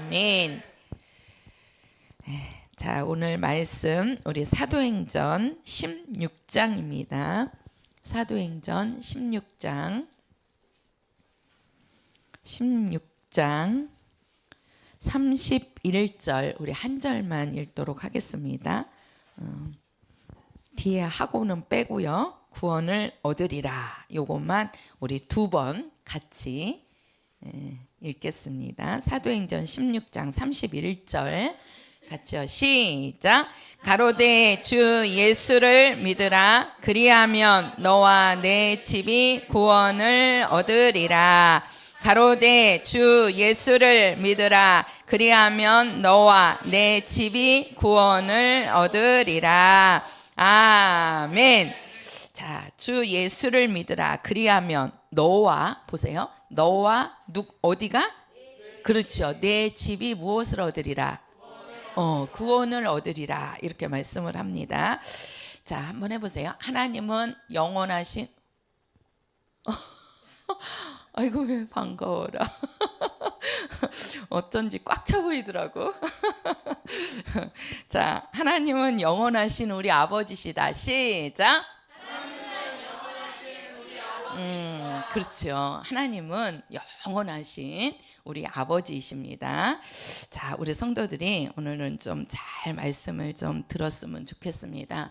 아멘. 자, 오늘 말씀 우리 사도행전 16장입니다. 사도행전 16장 31절 우리 한 절만 읽도록 하겠습니다. 뒤에 하고는 빼고요. 구원을 얻으리라. 요것만 우리 두 번 같이 읽겠습니다. 사도행전 16장 31절 같이요. 시작. 가로되 주 예수를 믿으라. 그리하면 너와 내 집이 구원을 얻으리라. 가로되 주 예수를 믿으라. 그리하면 너와 내 집이 구원을 얻으리라. 아멘. 자, 주 예수를 믿으라. 그리하면 너와, 보세요. 너와 어디가? 그렇죠. 내 집이 무엇을 얻으리라? 구원을 얻으리라. 이렇게 말씀을 합니다. 자, 한번 해보세요. 하나님은 영원하신 아이고 왜 반가워라. 어쩐지 꽉 차 보이더라고. 자, 하나님은 영원하신 우리 아버지시다. 시작. 그렇죠. 하나님은 영원하신 우리 아버지이십니다. 자, 우리 성도들이 오늘은 좀 잘 말씀을 좀 들었으면 좋겠습니다.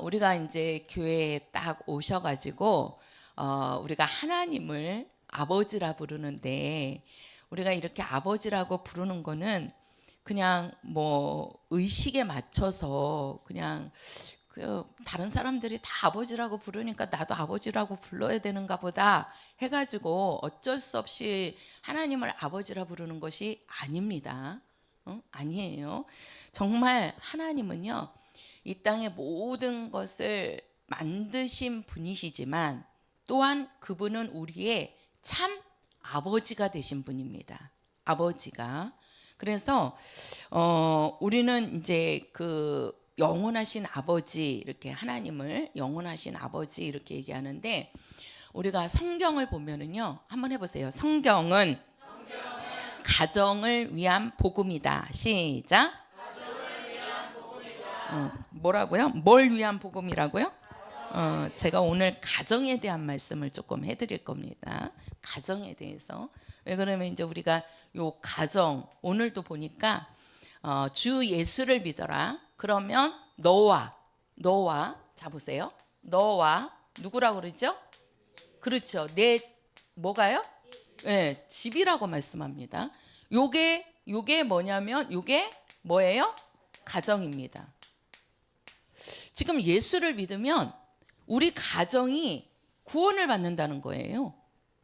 우리가 이제 교회에 딱 오셔가지고 우리가 하나님을 아버지라 부르는데, 우리가 이렇게 아버지라고 부르는 거는 그냥 뭐 의식에 맞춰서 그냥 다른 사람들이 다 아버지라고 부르니까 나도 아버지라고 불러야 되는가 보다 해가지고 어쩔 수 없이 하나님을 아버지라 부르는 것이 아닙니다. 아니에요. 정말 하나님은요, 이 땅의 모든 것을 만드신 분이시지만 또한 그분은 우리의 참 아버지가 되신 분입니다. 아버지가. 그래서 우리는 이제 그 영원하신 아버지, 이렇게 하나님을 영원하신 아버지 이렇게 얘기하는데, 우리가 성경을 보면은요, 한번 해보세요. 성경은 가정을 위한 복음이다. 시작. 가정을 위한 복음이다. 뭐라고요? 뭘 위한 복음이라고요? 제가 오늘 가정에 대한 말씀을 조금 해드릴 겁니다. 가정에 대해서. 왜 그러면 이제 우리가 요 가정, 오늘도 보니까 주 예수를 믿어라. 그러면 너와 자 보세요. 너와 누구라고 그러죠? 그렇죠. 내 뭐가요? 네, 집이라고 말씀합니다. 요게 뭐냐면 요게 뭐예요? 가정입니다. 지금 예수를 믿으면 우리 가정이 구원을 받는다는 거예요.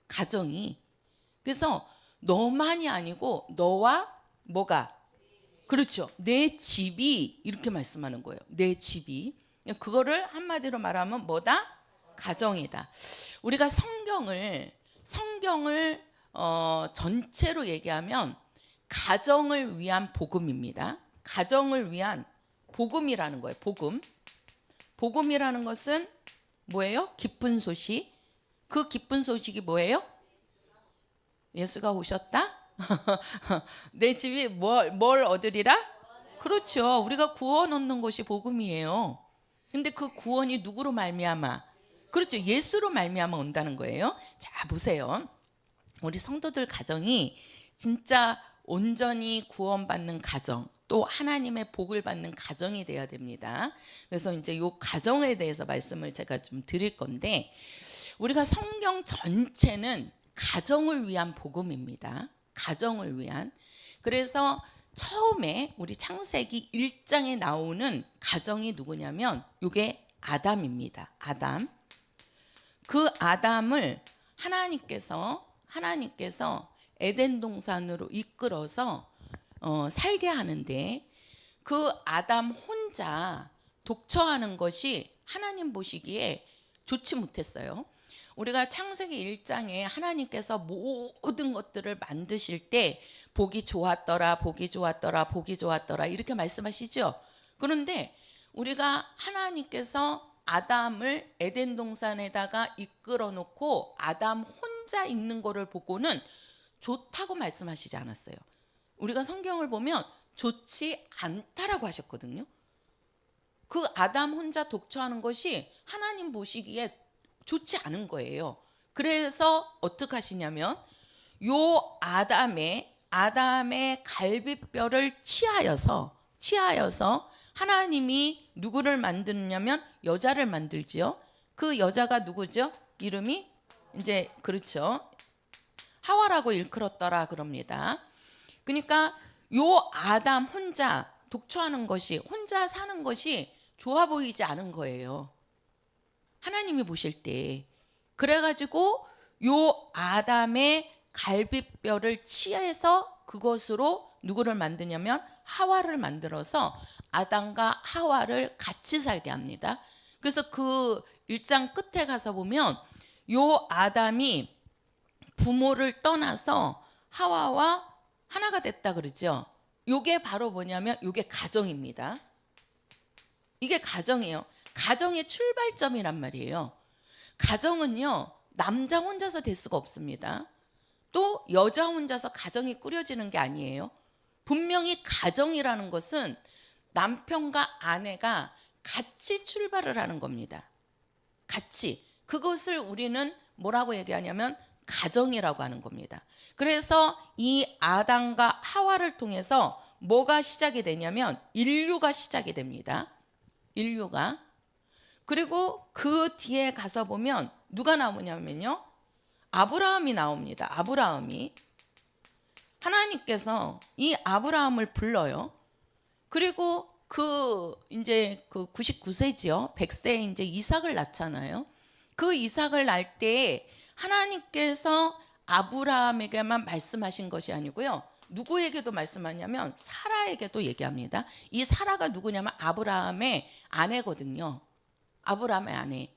가정이. 그래서 너만이 아니고 너와 뭐가? 그렇죠. 내 집이, 이렇게 말씀하는 거예요. 내 집이. 그거를 한마디로 말하면 뭐다? 가정이다. 우리가 성경을 전체로 얘기하면 가정을 위한 복음입니다. 가정을 위한 복음이라는 거예요. 복음이라는 것은 뭐예요? 기쁜 소식. 그 기쁜 소식이 뭐예요? 예수가 오셨다? 내 집이 뭘 얻으리라? 그렇죠. 우리가 구원 얻는 것이 복음이에요. 근데 그 구원이 누구로 말미암아? 그렇죠. 예수로 말미암아 온다는 거예요. 자, 보세요. 우리 성도들 가정이 진짜 온전히 구원받는 가정, 또 하나님의 복을 받는 가정이 돼야 됩니다. 그래서 이제 요 가정에 대해서 말씀을 제가 좀 드릴 건데, 우리가 성경 전체는 가정을 위한 복음입니다. 가정을 위한. 그래서 처음에 우리 창세기 1장에 나오는 가정이 누구냐면 이게 아담입니다. 아담. 그 아담을 하나님께서 에덴 동산으로 이끌어서 살게 하는데, 그 아담 혼자 독처하는 것이 하나님 보시기에 좋지 못했어요. 우리가 창세기 1장에 하나님께서 모든 것들을 만드실 때 보기 좋았더라, 보기 좋았더라, 보기 좋았더라 이렇게 말씀하시죠. 그런데 우리가 하나님께서 아담을 에덴 동산에다가 이끌어 놓고 아담 혼자 있는 거를 보고는 좋다고 말씀하시지 않았어요. 우리가 성경을 보면 좋지 않다라고 하셨거든요. 그 아담 혼자 독처하는 것이 하나님 보시기에 좋지 않은 거예요. 그래서 어떻게 하시냐면 요 아담의 갈비뼈를 치하여서 하나님이 누구를 만드냐면 여자를 만들지요. 그 여자가 누구죠? 이름이 이제 그렇죠. 하와라고 일컬었더라 그럽니다. 그러니까 요 아담 혼자 독초하는 것이, 혼자 사는 것이 좋아 보이지 않은 거예요. 하나님이 보실 때. 그래가지고 요 아담의 갈비뼈를 치해서 그것으로 누구를 만드냐면 하와를 만들어서 아담과 하와를 같이 살게 합니다. 그래서 그 1장 끝에 가서 보면 요 아담이 부모를 떠나서 하와와 하나가 됐다 그러죠. 요게 바로 뭐냐면 요게 가정입니다. 이게 가정이에요. 가정의 출발점이란 말이에요. 가정은요, 남자 혼자서 될 수가 없습니다. 또 여자 혼자서 가정이 꾸려지는 게 아니에요. 분명히 가정이라는 것은 남편과 아내가 같이 출발을 하는 겁니다. 같이. 그것을 우리는 뭐라고 얘기하냐면 가정이라고 하는 겁니다. 그래서 이 아담과 하와를 통해서 뭐가 시작이 되냐면 인류가 시작이 됩니다. 인류가. 그리고 그 뒤에 가서 보면 누가 나오냐면요, 아브라함이 나옵니다. 아브라함이. 하나님께서 이 아브라함을 불러요. 그리고 이제 그 99세지요. 100세에 이제 이삭을 낳잖아요. 그 이삭을 낳을 때 하나님께서 아브라함에게만 말씀하신 것이 아니고요. 누구에게도 말씀하냐면 사라에게도 얘기합니다. 이 사라가 누구냐면 아브라함의 아내거든요. 아브라함의 아내.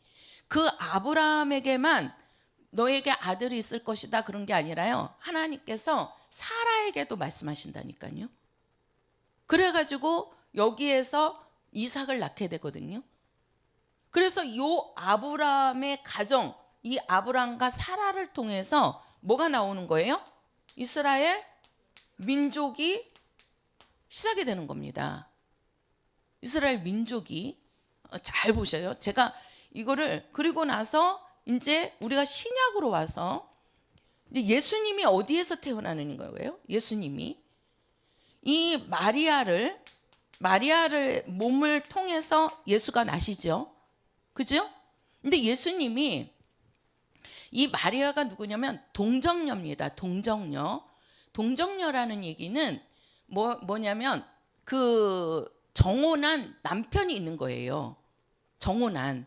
그 아브라함에게만 너에게 아들이 있을 것이다 그런 게 아니라요. 하나님께서 사라에게도 말씀하신다니까요. 그래가지고 여기에서 이삭을 낳게 되거든요. 그래서 이 아브라함의 가정, 이 아브라함과 사라를 통해서 뭐가 나오는 거예요? 이스라엘 민족이 시작이 되는 겁니다. 이스라엘 민족이. 잘 보셔요. 제가 이거를 그리고 나서 이제 우리가 신약으로 와서 이제 예수님이 어디에서 태어나는 거예요? 예수님이 이 마리아를 몸을 통해서 예수가 나시죠. 그죠? 근데 예수님이 이 마리아가 누구냐면 동정녀입니다. 동정녀라는 얘기는 뭐냐면 그 정혼한 남편이 있는 거예요. 정혼한.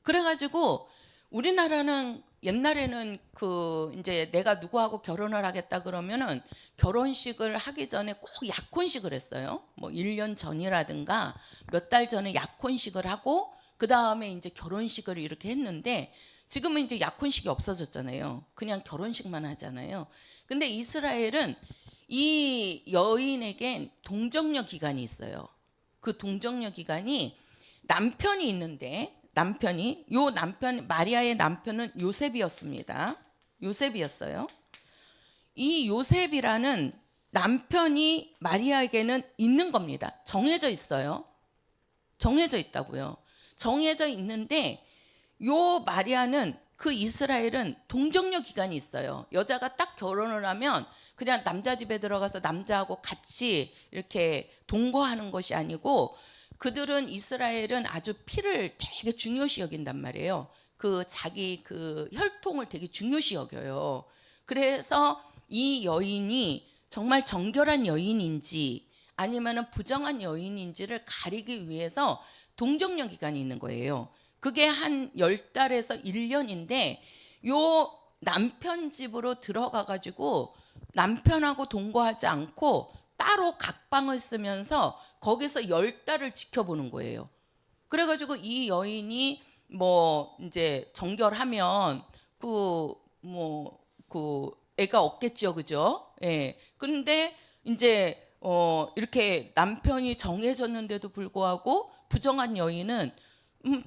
그래가지고 우리나라는 옛날에는 그 이제 내가 누구하고 결혼을 하겠다 그러면은 결혼식을 하기 전에 꼭 약혼식을 했어요. 뭐 1년 전이라든가 몇 달 전에 약혼식을 하고 그 다음에 이제 결혼식을 이렇게 했는데 지금은 이제 약혼식이 없어졌잖아요. 그냥 결혼식만 하잖아요. 근데 이스라엘은 이 여인에겐 동정녀 기간이 있어요. 그 동정녀 기간이 남편이 있는데 마리아의 남편은 요셉이었습니다. 요셉이었어요. 이 요셉이라는 남편이 마리아에게는 있는 겁니다. 정해져 있어요. 정해져 있다고요. 정해져 있는데 요 마리아는 그 이스라엘은 동정녀 기간이 있어요. 여자가 딱 결혼을 하면 그냥 남자 집에 들어가서 남자하고 같이 이렇게 동거하는 것이 아니고 그들은 이스라엘은 아주 피를 되게 중요시 여긴단 말이에요. 그 자기 그 혈통을 되게 중요시 여겨요. 그래서 이 여인이 정말 정결한 여인인지 아니면은 부정한 여인인지를 가리기 위해서 동정녀 기간이 있는 거예요. 그게 한 10달에서 1년인데 요 남편 집으로 들어가 가지고 남편하고 동거하지 않고 따로 각방을 쓰면서 거기서 10달을 지켜보는 거예요. 그래가지고 이 여인이 뭐 이제 정결하면 그 애가 없겠죠, 그죠? 예. 그런데 이제 이렇게 남편이 정해졌는데도 불구하고 부정한 여인은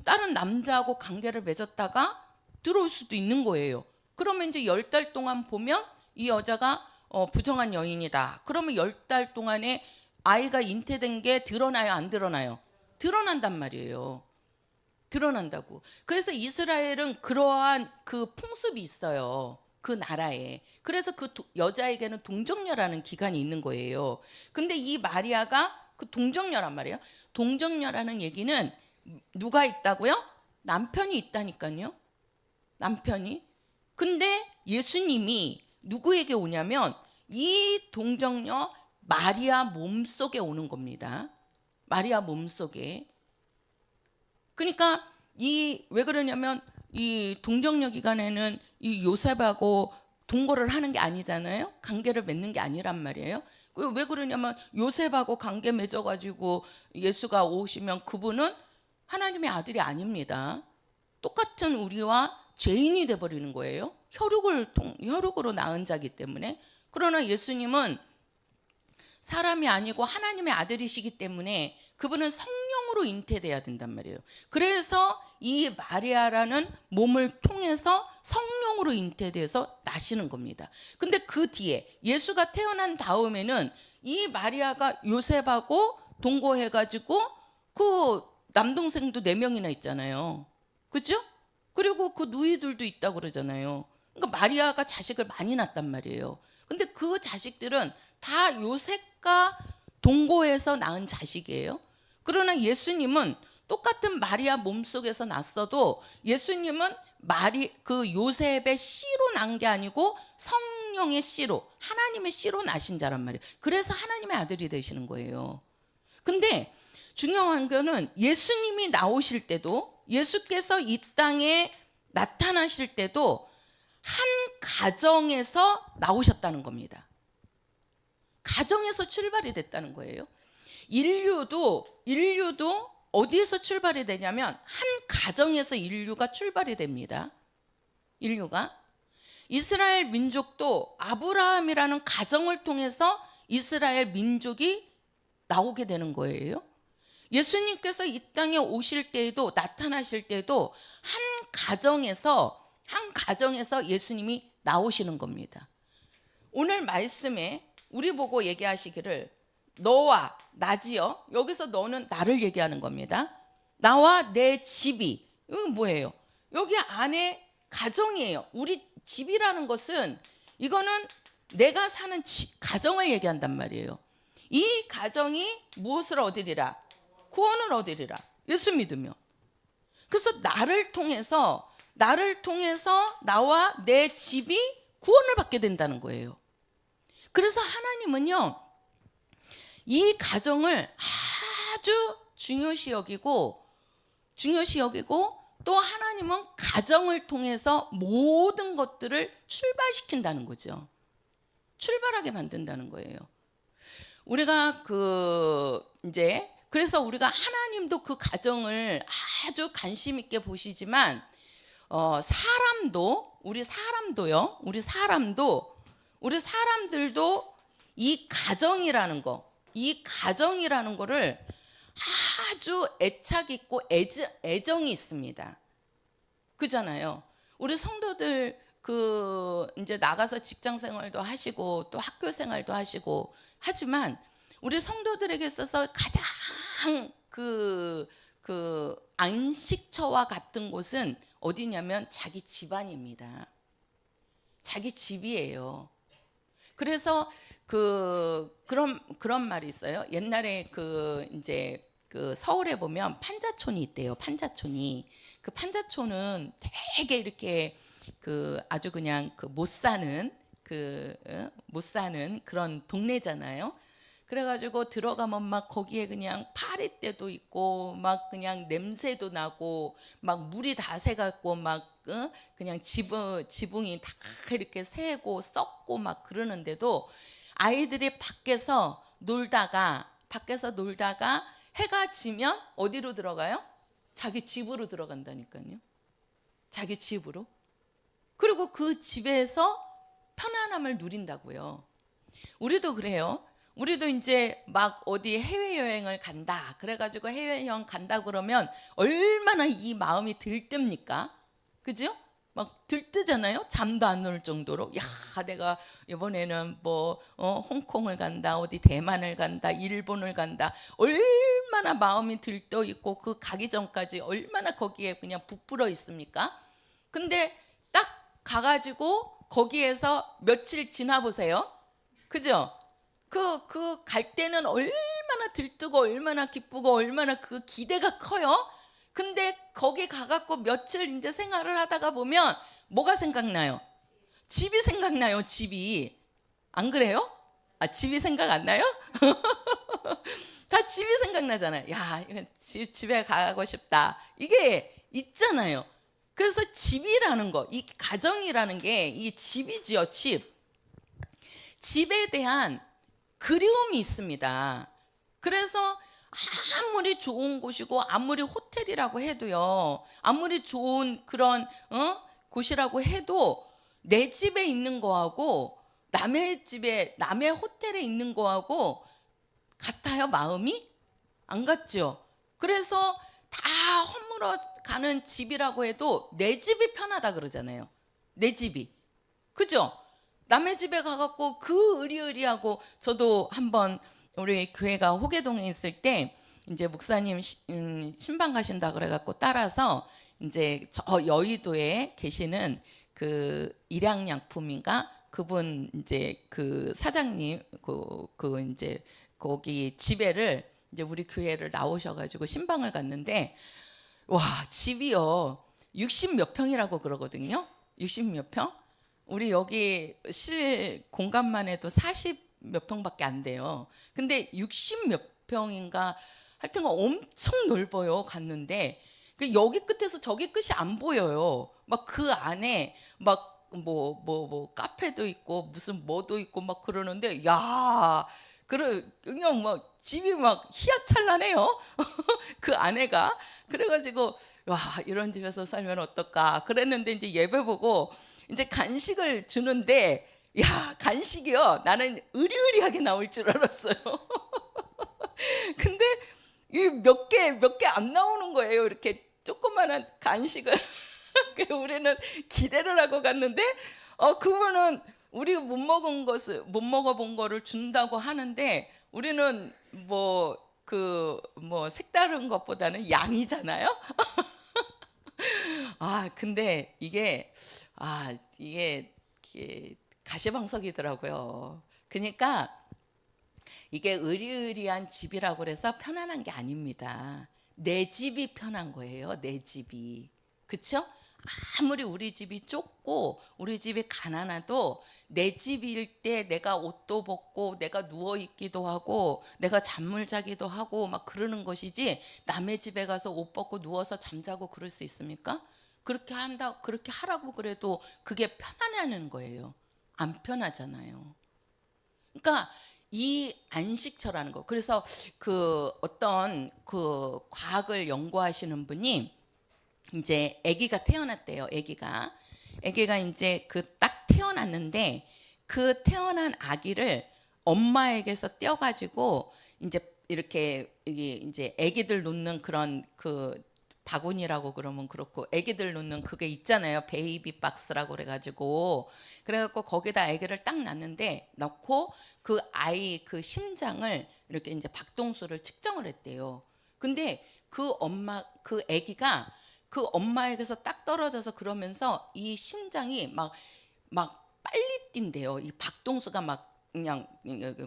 다른 남자하고 관계를 맺었다가 들어올 수도 있는 거예요. 그러면 이제 10달 동안 보면 이 여자가 부정한 여인이다. 그러면 10달 동안에 아이가 잉태된 게 드러나요, 안 드러나요? 드러난단 말이에요. 드러난다고. 그래서 이스라엘은 그러한 그 풍습이 있어요. 그 나라에. 그래서 그 여자에게는 동정녀라는 기간이 있는 거예요. 근데 이 마리아가 그 동정녀란 말이에요. 동정녀라는 얘기는 누가 있다고요? 남편이 있다니까요. 남편이. 근데 예수님이 누구에게 오냐면 이 동정녀 마리아 몸속에 오는 겁니다. 마리아 몸속에. 그러니까 이 왜 그러냐면 이 동정녀 기간에는 이 요셉하고 동거를 하는 게 아니잖아요. 관계를 맺는 게 아니란 말이에요. 왜 그러냐면 요셉하고 관계 맺어가지고 예수가 오시면 그분은 하나님의 아들이 아닙니다. 똑같은 우리와 죄인이 돼버리는 거예요. 혈육으로 낳은 자기 때문에. 그러나 예수님은 사람이 아니고 하나님의 아들이시기 때문에 그분은 성령으로 잉태돼야 된단 말이에요. 그래서 이 마리아라는 몸을 통해서 성령으로 잉태돼서 나시는 겁니다. 근데 그 뒤에 예수가 태어난 다음에는 이 마리아가 요셉하고 동거해가지고 그 남동생도 4명이나 있잖아요. 그죠? 그리고 그 누이들도 있다고 그러잖아요. 그러니까 마리아가 자식을 많이 낳았단 말이에요. 근데 그 자식들은 다 요셉과 동거해서 낳은 자식이에요. 그러나 예수님은 똑같은 마리아 몸속에서 났어도 예수님은 그 요셉의 씨로 난 게 아니고 성령의 씨로, 하나님의 씨로 나신 자란 말이에요. 그래서 하나님의 아들이 되시는 거예요. 근데 중요한 거는 예수님이 나오실 때도, 예수께서 이 땅에 나타나실 때도 한 가정에서 나오셨다는 겁니다. 가정에서 출발이 됐다는 거예요. 인류도 어디에서 출발이 되냐면 한 가정에서 인류가 출발이 됩니다. 인류가. 이스라엘 민족도 아브라함이라는 가정을 통해서 이스라엘 민족이 나오게 되는 거예요. 예수님께서 이 땅에 오실 때에도, 나타나실 때에도 한 가정에서 예수님이 나오시는 겁니다. 오늘 말씀에 우리 보고 얘기하시기를 너와 나지요. 여기서 너는 나를 얘기하는 겁니다. 나와 내 집이. 이건 뭐예요? 여기 안에 가정이에요. 우리 집이라는 것은 이거는 내가 사는 가정을 얘기한단 말이에요. 이 가정이 무엇을 얻으리라? 구원을 얻으리라. 예수 믿으면. 그래서 나를 통해서 나와 내 집이 구원을 받게 된다는 거예요. 그래서 하나님은요, 이 가정을 아주 중요시 여기고 또 하나님은 가정을 통해서 모든 것들을 출발시킨다는 거죠. 출발하게 만든다는 거예요. 우리가 그래서 우리가 하나님도 그 가정을 아주 관심 있게 보시지만 우리 사람들도 이 가정이라는 거를 아주 애착 있고 애정이 있습니다. 그잖아요. 우리 성도들 이제 나가서 직장 생활도 하시고 또 학교 생활도 하시고 하지만 우리 성도들에게 있어서 가장 안식처와 같은 곳은 어디냐면 자기 집안입니다. 자기 집이에요. 그래서 그런 말이 있어요. 옛날에 이제 서울에 보면 판자촌이 있대요. 판자촌이. 그 판자촌은 되게 이렇게 아주 그냥 못 사는 그런 동네잖아요. 그래가지고 들어가면 막 거기에 그냥 파리떼도 있고 막 그냥 냄새도 나고 막 물이 다 새갖고 막 그냥 지붕이 다 이렇게 새고 썩고 막 그러는데도 아이들이 밖에서 놀다가 해가 지면 어디로 들어가요? 자기 집으로 들어간다니까요. 자기 집으로. 그리고 그 집에서 편안함을 누린다고요. 우리도 그래요. 우리도 이제 막 어디 해외여행을 간다. 그래가지고 해외여행 간다 그러면 얼마나 이 마음이 들뜹니까? 그죠? 막 들뜨잖아요. 잠도 안 올 정도로. 야, 내가 이번에는 뭐 홍콩을 간다, 어디 대만을 간다, 일본을 간다. 얼마나 마음이 들떠 있고 그 가기 전까지 얼마나 거기에 그냥 부풀어 있습니까? 근데 딱 가가지고 거기에서 며칠 지나 보세요. 그죠? 그 갈 때는 얼마나 들뜨고 얼마나 기쁘고 얼마나 그 기대가 커요. 근데 거기 가갖고 며칠 이제 생활을 하다가 보면 뭐가 생각나요? 집이 생각나요. 집이. 안 그래요? 아, 집이 생각 안 나요? 다 집이 생각나잖아요. 야, 이거 집에 가고 싶다. 이게 있잖아요. 그래서 집이라는 거, 이 가정이라는 게 이 집이지요. 집. 집에 대한 그리움이 있습니다. 그래서 아무리 좋은 곳이고 아무리 호텔이라고 해도요, 아무리 좋은 그런 곳이라고 해도 내 집에 있는 거하고 남의 집에 남의 호텔에 있는 거하고 같아요. 마음이 안 같죠. 그래서 다 허물어 가는 집이라고 해도 내 집이 편하다 그러잖아요. 내 집이. 그죠? 남의 집에 가갖고 그 의리의리하고, 저도 한번 우리 교회가 호계동에 있을 때 이제 목사님 신방 가신다 그래갖고 따라서 이제 저 여의도에 계시는 그 일양약품인가 그분 이제 그 사장님 그 이제 거기 집에를 이제 우리 교회를 나오셔가지고 신방을 갔는데, 와, 집이요 60 몇 평이라고 그러거든요. 60 몇 평? 우리 여기 실 공간만 해도 40 몇 평밖에 안 돼요. 근데 60 몇 평인가 하여튼 엄청 넓어요. 갔는데 그 여기 끝에서 저기 끝이 안 보여요. 막 그 안에 막 뭐 카페도 있고 무슨 뭐도 있고 막 그러는데, 야, 그냥 막 집이 막 희화찬란해요. 그 아내가. 그래가지고 와, 이런 집에서 살면 어떨까 그랬는데, 이제 예배 보고 이제 간식을 주는데, 야, 간식이요, 나는 으리으리하게 나올 줄 알았어요. 근데 이 몇 개 안 나오는 거예요. 이렇게 조그만한 간식을. 우리는 기대를 하고 갔는데 그분은 우리 못 먹어본 거를 준다고 하는데, 우리는 뭐 색다른 것보다는 양이잖아요. 근데 이게 가시방석이더라고요. 그러니까 이게 의리의리한 집이라고 그래서 편안한 게 아닙니다. 내 집이 편한 거예요. 내 집이. 그쵸? 아무리 우리 집이 좁고 우리 집이 가난해도 내 집일 때 내가 옷도 벗고 내가 누워 있기도 하고 내가 잠을 자기도 하고 막 그러는 것이지, 남의 집에 가서 옷 벗고 누워서 잠자고 그럴 수 있습니까? 그렇게 하라고 그래도 그게 편안하는 거예요. 안 편하잖아요. 그러니까 이 안식처라는 거. 그래서 그 어떤 그 과학을 연구하시는 분이 이제 아기가 태어났대요. 아기가 이제 그 딱 태어났는데, 그 태어난 아기를 엄마에게서 떼어가지고 이제 이렇게 이제 아기들 놓는 그런 그 바구니라고 그러면 그렇고, 아기들 놓는 그게 있잖아요. 베이비 박스라고 그래가지고 거기다 아기를 딱 넣고 그 아이 그 심장을 이렇게 이제 박동수를 측정을 했대요. 근데 그 아기가 그 엄마에게서 딱 떨어져서 그러면서 이 심장이 막 빨리 뛴대요. 이 박동수가 막 그냥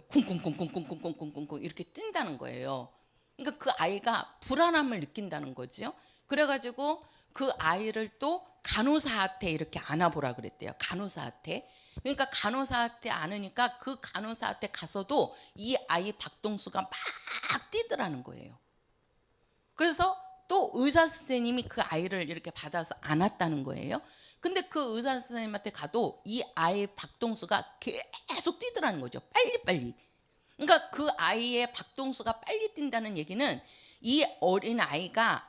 쿵쿵쿵쿵쿵쿵쿵쿵쿵 이렇게 뛴다는 거예요. 그러니까 그 아이가 불안함을 느낀다는 거죠. 그래가지고 그 아이를 또 간호사한테 이렇게 안아보라 그랬대요. 간호사한테. 그러니까 간호사한테 안으니까 그 간호사한테 가서도 이 아이 박동수가 막 뛰더라는 거예요. 그래서 또 의사 선생님이 그 아이를 이렇게 받아서 안았다는 거예요. 근데 그 의사 선생님한테 가도 이 아이 박동수가 계속 뛰더라는 거죠. 빨리빨리. 그러니까 그 아이의 박동수가 빨리 뛴다는 얘기는 이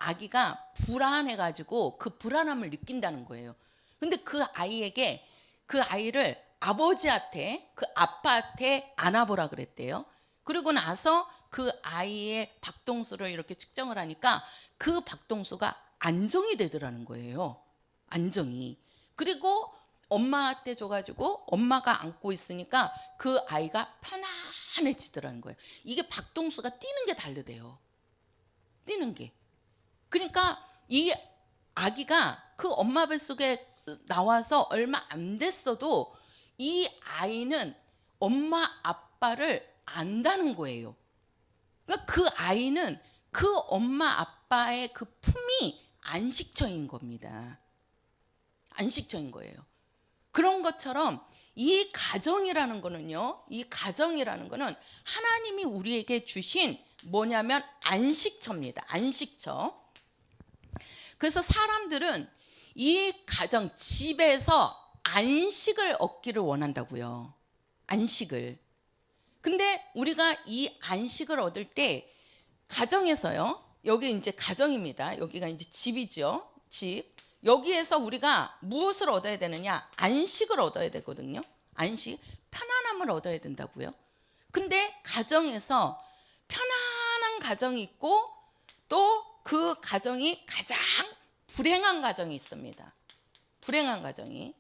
아기가 불안해가지고 그 불안함을 느낀다는 거예요. 근데 그 아이를 아버지한테, 그 아빠한테 안아보라 그랬대요. 그리고 나서 그 아이의 박동수를 이렇게 측정을 하니까 그 박동수가 안정이 되더라는 거예요. 안정이. 그리고 엄마한테 줘가지고 엄마가 안고 있으니까 그 아이가 편안해지더라는 거예요. 이게 박동수가 뛰는 게 다르대요. 뛰는 게. 그러니까 이 아기가 그 엄마 뱃속에 나와서 얼마 안 됐어도 이 아이는 엄마 아빠를 안다는 거예요. 그러니까 그 아이는 그 엄마 아빠의 그 품이 안식처인 겁니다. 안식처인 거예요. 그런 것처럼 이 가정이라는 거는요, 이 가정이라는 거는 하나님이 우리에게 주신 뭐냐면 안식처입니다. 안식처. 그래서 사람들은 이 가정, 집에서 안식을 얻기를 원한다고요. 안식을. 근데 우리가 이 안식을 얻을 때 가정에서요, 여기 이제 가정입니다. 여기가 이제 집이죠. 집. 여기에서 우리가 무엇을 얻어야 되느냐? 안식을 얻어야 되거든요. 안식, 편안함을 얻어야 된다고요. 근데 가정에서 편안한 가정이 있고 또 그 가정이 가장 불행한 가정이 있습니다. 불행한 가정이.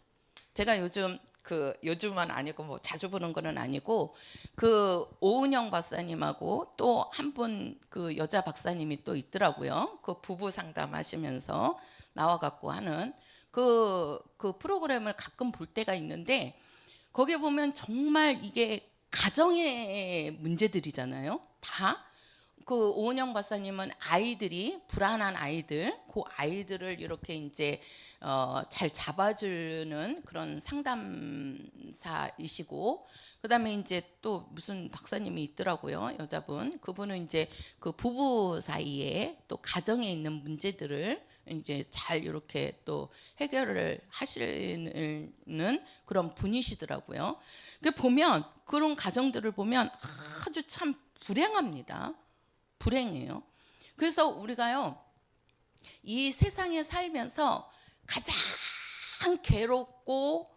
제가 요즘은 아니고 뭐 자주 보는 거는 아니고 그 오은영 박사님하고 또 한 분 그 여자 박사님이 또 있더라고요. 그 부부 상담하시면서 나와갖고 하는 그 프로그램을 가끔 볼 때가 있는데 거기에 보면 정말 이게 가정의 문제들이잖아요. 다. 그 오은영 박사님은 아이들이 불안한 아이들, 그 아이들을 이렇게 이제 잘 잡아주는 그런 상담사이시고, 그다음에 이제 또 무슨 박사님이 있더라고요, 여자분. 그분은 이제 그 부부 사이에 또 가정에 있는 문제들을 이제 잘 이렇게 또 해결을 하시는 그런 분이시더라고요. 그 보면 그런 가정들을 보면 아주 참 불행합니다. 불행해요. 그래서 우리가요, 이 세상에 살면서 가장 괴롭고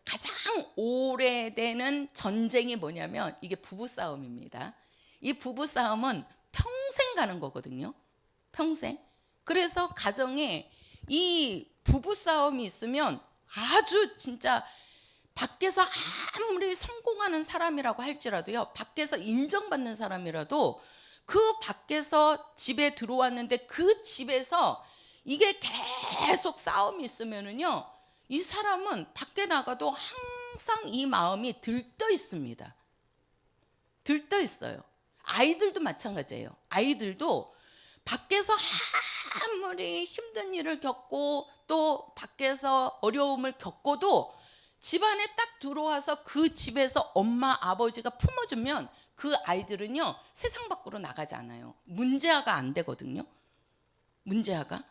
가장 오래되는 전쟁이 뭐냐면 이게 부부싸움입니다. 이 부부싸움은 평생 가는 거거든요. 평생. 그래서 가정에 이 부부싸움이 있으면 아주 진짜 밖에서 아무리 성공하는 사람이라고 할지라도요, 밖에서 인정받는 사람이라도 그 밖에서 집에 들어왔는데 그 집에서 이게 계속 싸움이 있으면은요, 이 사람은 밖에 나가도 항상 이 마음이 들떠 있습니다. 들떠 있어요. 아이들도 마찬가지예요. 아이들도 밖에서 아무리 힘든 일을 겪고 또 밖에서 어려움을 겪어도 집안에 딱 들어와서 그 집에서 엄마 아버지가 품어주면 그 아이들은요, 세상 밖으로 나가지 않아요. 문제아가 안 되거든요. 문제아가.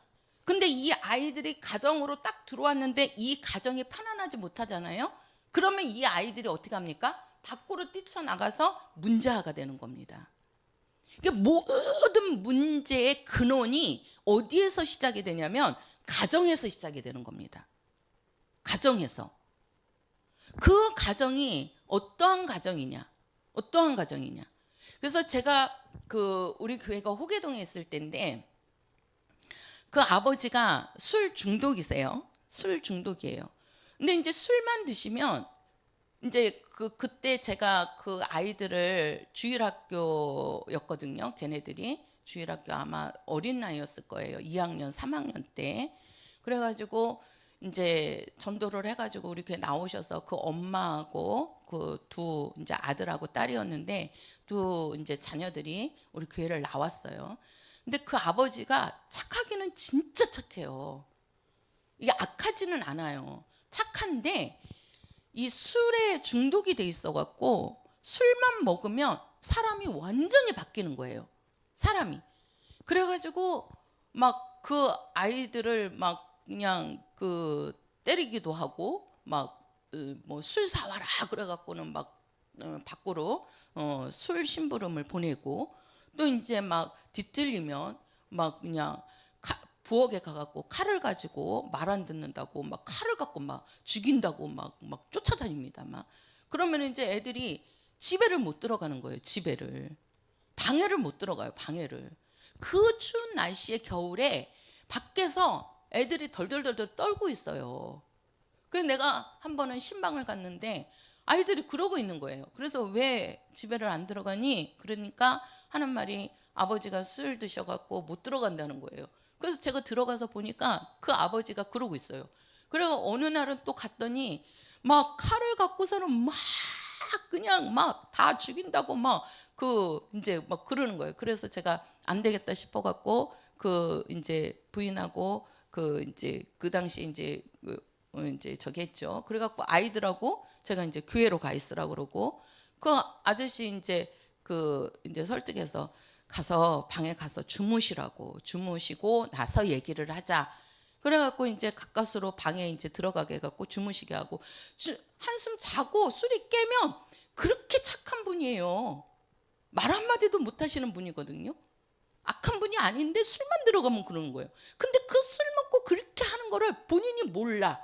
근데 이 아이들이 가정으로 딱 들어왔는데 이 가정이 편안하지 못하잖아요. 그러면 이 아이들이 어떻게 합니까? 밖으로 뛰쳐나가서 문제아가 되는 겁니다. 그러니까 모든 문제의 근원이 어디에서 시작이 되냐면 가정에서 시작이 되는 겁니다. 가정에서. 그 가정이 어떠한 가정이냐? 어떠한 가정이냐? 그래서 제가 우리 교회가 호계동에 있을 때인데 그 아버지가 술 중독이세요. 술 중독이에요. 근데 이제 술만 드시면 이제 그때 제가 그 아이들을 주일학교였거든요. 걔네들이 주일학교 아마 어린 나이였을 거예요. 2학년, 3학년 때. 그래가지고 이제 전도를 해가지고 우리 교회 나오셔서 그 엄마하고 그 두 이제 아들하고 딸이었는데 두 이제 자녀들이 우리 교회를 나왔어요. 근데 그 아버지가 착하기는 진짜 착해요. 이게 악하지는 않아요. 착한데 이 술에 중독이 돼 있어갖고 술만 먹으면 사람이 완전히 바뀌는 거예요. 사람이. 그래가지고 막 그 아이들을 막 그냥 때리기도 하고 막 뭐 술 사와라 그래갖고는 막 밖으로 술 심부름을 보내고 또 이제 막 뒤틀리면 막 그냥 부엌에 가갖고 칼을 가지고 말 안 듣는다고 막 칼을 갖고 막 죽인다고 막 쫓아다닙니다. 막 그러면 이제 애들이 집에를 못 들어가는 거예요. 집에를 방에를 못 들어가요. 방에를. 그 추운 날씨에 겨울에 밖에서 애들이 덜덜덜덜 떨고 있어요. 그래서 내가 한 번은 신방을 갔는데 아이들이 그러고 있는 거예요. 그래서 왜 집에를 안 들어가니? 그러니까 하는 말이 아버지가 술 드셔갖고 못 들어간다는 거예요. 그래서 제가 들어가서 보니까 그 아버지가 그러고 있어요. 그래서 어느 날은 또 갔더니 막 칼을 갖고서는 막 그냥 막 다 죽인다고 막 이제 막 그러는 거예요. 그래서 제가 안 되겠다 싶어갖고 이제 부인하고 이제 그 당시 이제 이제 저기 했죠. 그래갖고 아이들하고 제가 이제 교회로 가 있으라고 그러고 그 아저씨 이제 이제 설득해서 가서 방에 가서 주무시고 나서 얘기를 하자. 그래갖고 이제 가까스로 방에 이제 들어가게 해갖고 주무시게 하고 한숨 자고 술이 깨면 그렇게 착한 분이에요. 말 한마디도 못 하시는 분이거든요. 악한 분이 아닌데 술만 들어가면 그러는 거예요. 근데 그 술 먹고 그렇게 하는 거를 본인이 몰라.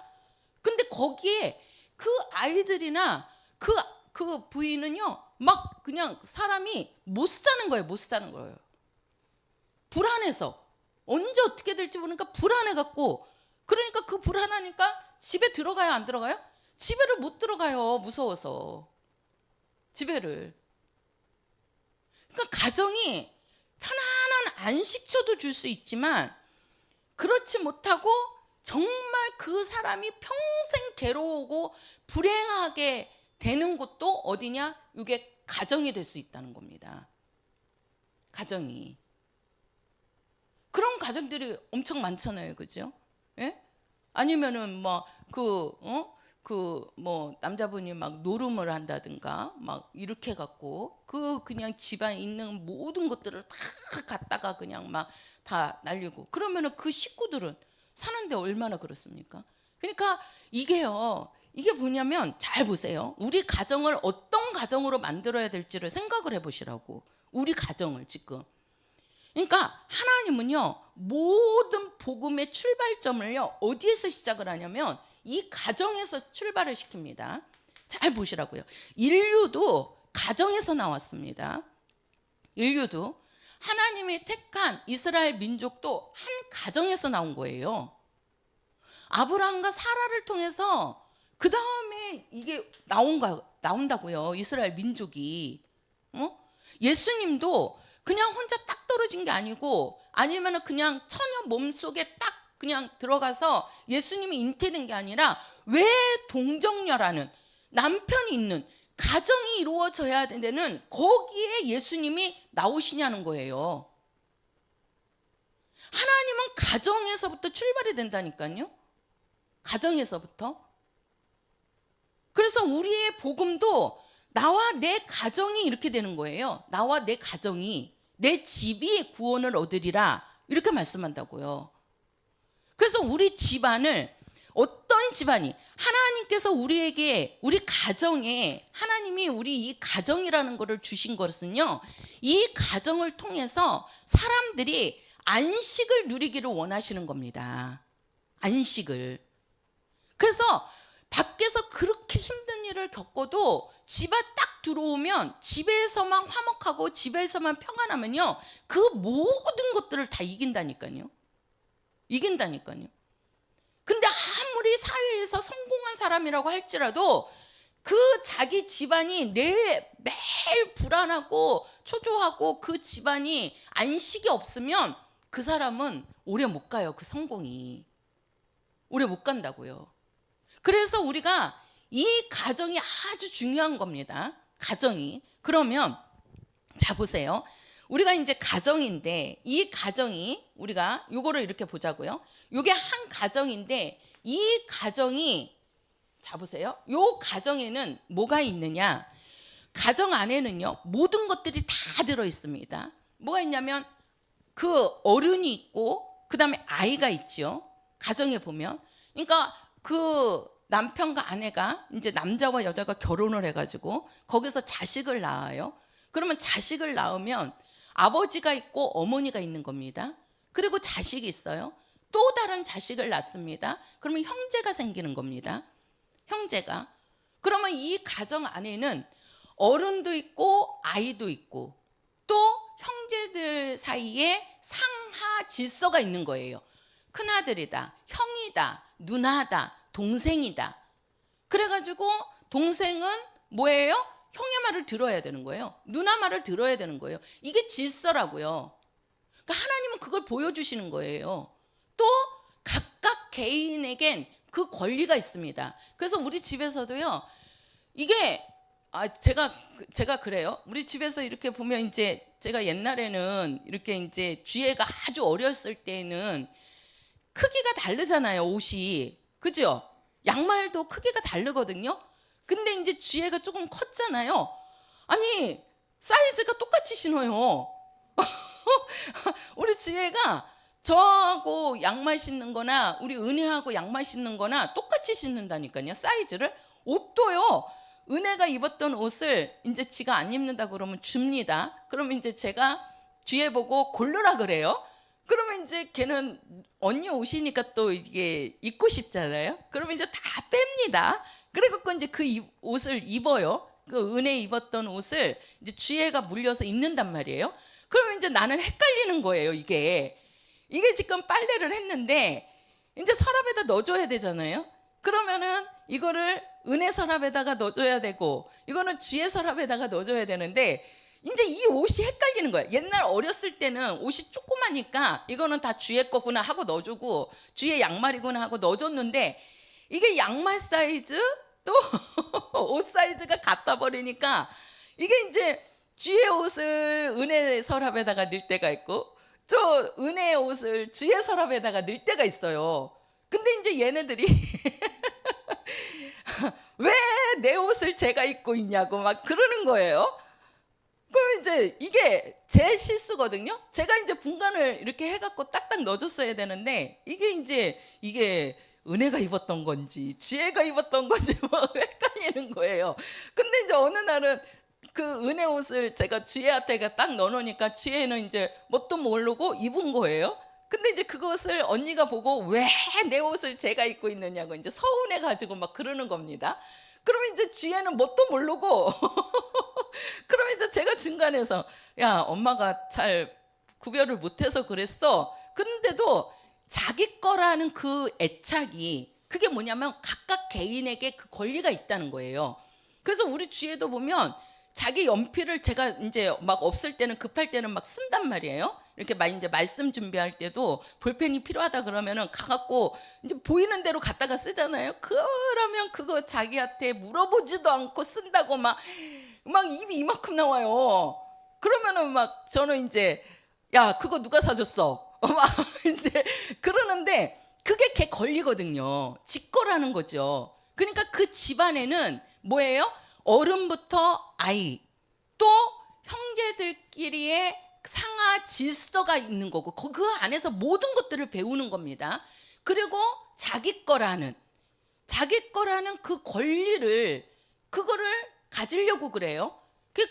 근데 거기에 그 아이들이나 그 부인은요, 막 그냥 사람이 못 사는 거예요. 불안해서. 언제 어떻게 될지 모르니까 불안해갖고. 그러니까 그 불안하니까 집에 들어가요, 안 들어가요? 집에를 못 들어가요, 무서워서. 집에를. 그러니까 가정이 편안한 안식처도 줄 수 있지만 그렇지 못하고 정말 그 사람이 평생 괴로우고 불행하게 되는 곳도 어디냐? 이게 가정이 될 수 있다는 겁니다. 가정이. 그런 가정들이 엄청 많잖아요. 그죠? 예? 아니면은 남자분이 막 노름을 한다든가 막 이렇게 갖고 그냥 집안에 있는 모든 것들을 다 갖다가 그냥 막 다 날리고 그러면은 그 식구들은 사는데 얼마나 그렇습니까? 그러니까 이게 뭐냐면 잘 보세요. 우리 가정을 어떤 가정으로 만들어야 될지를 생각을 해보시라고. 우리 가정을 지금. 그러니까 하나님은요, 모든 복음의 출발점을요, 어디에서 시작을 하냐면 이 가정에서 출발을 시킵니다. 잘 보시라고요. 인류도 가정에서 나왔습니다. 인류도 하나님이 택한 이스라엘 민족도 한 가정에서 나온 거예요. 아브라함과 사라를 통해서 그 다음에 이게 나온다고요. 이스라엘 민족이. 예수님도 그냥 혼자 딱 떨어진 게 아니고 아니면 그냥 처녀 몸속에 딱 그냥 들어가서 예수님이 잉태된 게 아니라 왜 동정녀라는 남편이 있는 가정이 이루어져야 되는 거기에 예수님이 나오시냐는 거예요. 하나님은 가정에서부터 출발이 된다니까요. 가정에서부터. 그래서 우리의 복음도 나와 내 가정이 이렇게 되는 거예요. 나와 내 가정이, 내 집이 구원을 얻으리라 이렇게 말씀한다고요. 그래서 우리 집안을 어떤 집안이 하나님께서 우리에게 우리 가정에 하나님이 우리 이 가정이라는 것을 주신 것은요, 이 가정을 통해서 사람들이 안식을 누리기를 원하시는 겁니다. 안식을. 그래서 밖에서 그렇게 힘든 일을 겪어도 집에 딱 들어오면 집에서만 화목하고 집에서만 평안하면요, 그 모든 것들을 다 이긴다니까요. 근데 아무리 사회에서 성공한 사람이라고 할지라도 그 자기 집안이 매일 불안하고 초조하고 그 집안이 안식이 없으면 그 사람은 오래 못 가요. 그 성공이 오래 못 간다고요. 그래서 우리가 이 가정이 아주 중요한 겁니다. 가정이. 그러면 자 보세요. 우리가 이제 가정인데 이 가정이 우리가 요거를 이렇게 보자고요. 요게 한 가정인데 이 가정이 자 보세요. 요 가정에는 뭐가 있느냐? 가정 안에는요, 모든 것들이 다 들어 있습니다. 뭐가 있냐면 그 어른이 있고 그다음에 아이가 있죠. 가정에 보면. 그러니까 그 남편과 아내가 이제 남자와 여자가 결혼을 해가지고 거기서 자식을 낳아요. 그러면 자식을 낳으면 아버지가 있고 어머니가 있는 겁니다. 그리고 자식이 있어요. 또 다른 자식을 낳습니다. 그러면 형제가 생기는 겁니다. 형제가. 그러면 이 가정 안에는 어른도 있고 아이도 있고 또 형제들 사이에 상하 질서가 있는 거예요. 큰아들이다, 형이다, 누나다, 동생이다. 그래가지고 동생은 뭐예요? 형의 말을 들어야 되는 거예요. 누나 말을 들어야 되는 거예요. 이게 질서라고요. 그러니까 하나님은 그걸 보여주시는 거예요. 또 각각 개인에겐 그 권리가 있습니다. 그래서 우리 집에서도요. 이게 제가 그래요. 우리 집에서 이렇게 보면 이제 제가 옛날에는 이렇게 이제 쥐애가 아주 어렸을 때는 크기가 다르잖아요, 옷이. 그죠? 양말도 크기가 다르거든요. 근데 이제 쥐애가 조금 컸잖아요. 아니, 사이즈가 똑같이 신어요. 우리 쥐애가 저하고 양말 신는 거나 우리 은혜하고 양말 신는 거나 똑같이 신는다니까요. 사이즈를. 옷도요. 은혜가 입었던 옷을 이제 지가 안 입는다 그러면 줍니다. 그러면 이제 제가 뒤에 보고 고르라 그래요. 그러면 이제 걔는 언니 옷이니까 또 이게 입고 싶잖아요. 그러면 이제 다 뺍니다. 그래갖고 이제 그 옷을 입어요. 그 은혜 입었던 옷을 이제 쥐애가 물려서 입는단 말이에요. 그러면 이제 나는 헷갈리는 거예요. 이게 지금 빨래를 했는데 이제 서랍에다 넣어줘야 되잖아요. 그러면은 이거를 은혜 서랍에다가 넣어줘야 되고 이거는 쥐의 서랍에다가 넣어줘야 되는데 이제 이 옷이 헷갈리는 거예요. 옛날 어렸을 때는 옷이 조그마니까 이거는 다 쥐의 거구나 하고 넣어주고 쥐의 양말이구나 하고 넣어줬는데 이게 양말 사이즈 또 옷 사이즈가 같아 버리니까 이게 이제 쥐의 옷을 은혜 서랍에다가 넣을 때가 있고 저 은혜의 옷을 쥐의 서랍에다가 넣을 때가 있어요. 근데 이제 얘네들이 왜 내 옷을 제가 입고 있냐고 막 그러는 거예요. 그럼 이제 이게 제 실수거든요. 제가 이제 분간을 이렇게 해갖고 딱딱 넣어줬어야 되는데 이게 은혜가 입었던 건지 지혜가 입었던 건지 막 헷갈리는 거예요. 근데 이제 어느 날은 그 은혜 옷을 제가 지혜한테가 딱 넣어놓으니까 지혜는 이제 뭣도 모르고 입은 거예요. 근데 이제 그것을 언니가 보고 왜 내 옷을 제가 입고 있느냐고 이제 서운해가지고 막 그러는 겁니다. 그러면 이제 지혜는 뭣도 모르고 그러면 이제 제가 중간에서 야 엄마가 잘 구별을 못해서 그랬어. 그런데도 자기 거라는 그 애착이 그게 뭐냐면 각각 개인에게 그 권리가 있다는 거예요. 그래서 우리 주위에도 보면 자기 연필을 제가 이제 막 없을 때는 급할 때는 막 쓴단 말이에요. 이렇게 막 이제 말씀 준비할 때도 볼펜이 필요하다 그러면은 가갖고 이제 보이는 대로 갖다가 쓰잖아요. 그러면 그거 자기한테 물어보지도 않고 쓴다고 막 입이 이만큼 나와요. 그러면은 막 저는 이제 야 그거 누가 사줬어? 막 이제 그러는데 그게 걔 권리거든요. 지 거라는 거죠. 그러니까 그 집안에는 뭐예요? 어른부터 아이 또 형제들끼리의 상하 질서가 있는 거고 그 안에서 모든 것들을 배우는 겁니다. 그리고 자기 거라는 그 권리를 그거를 가지려고 그래요.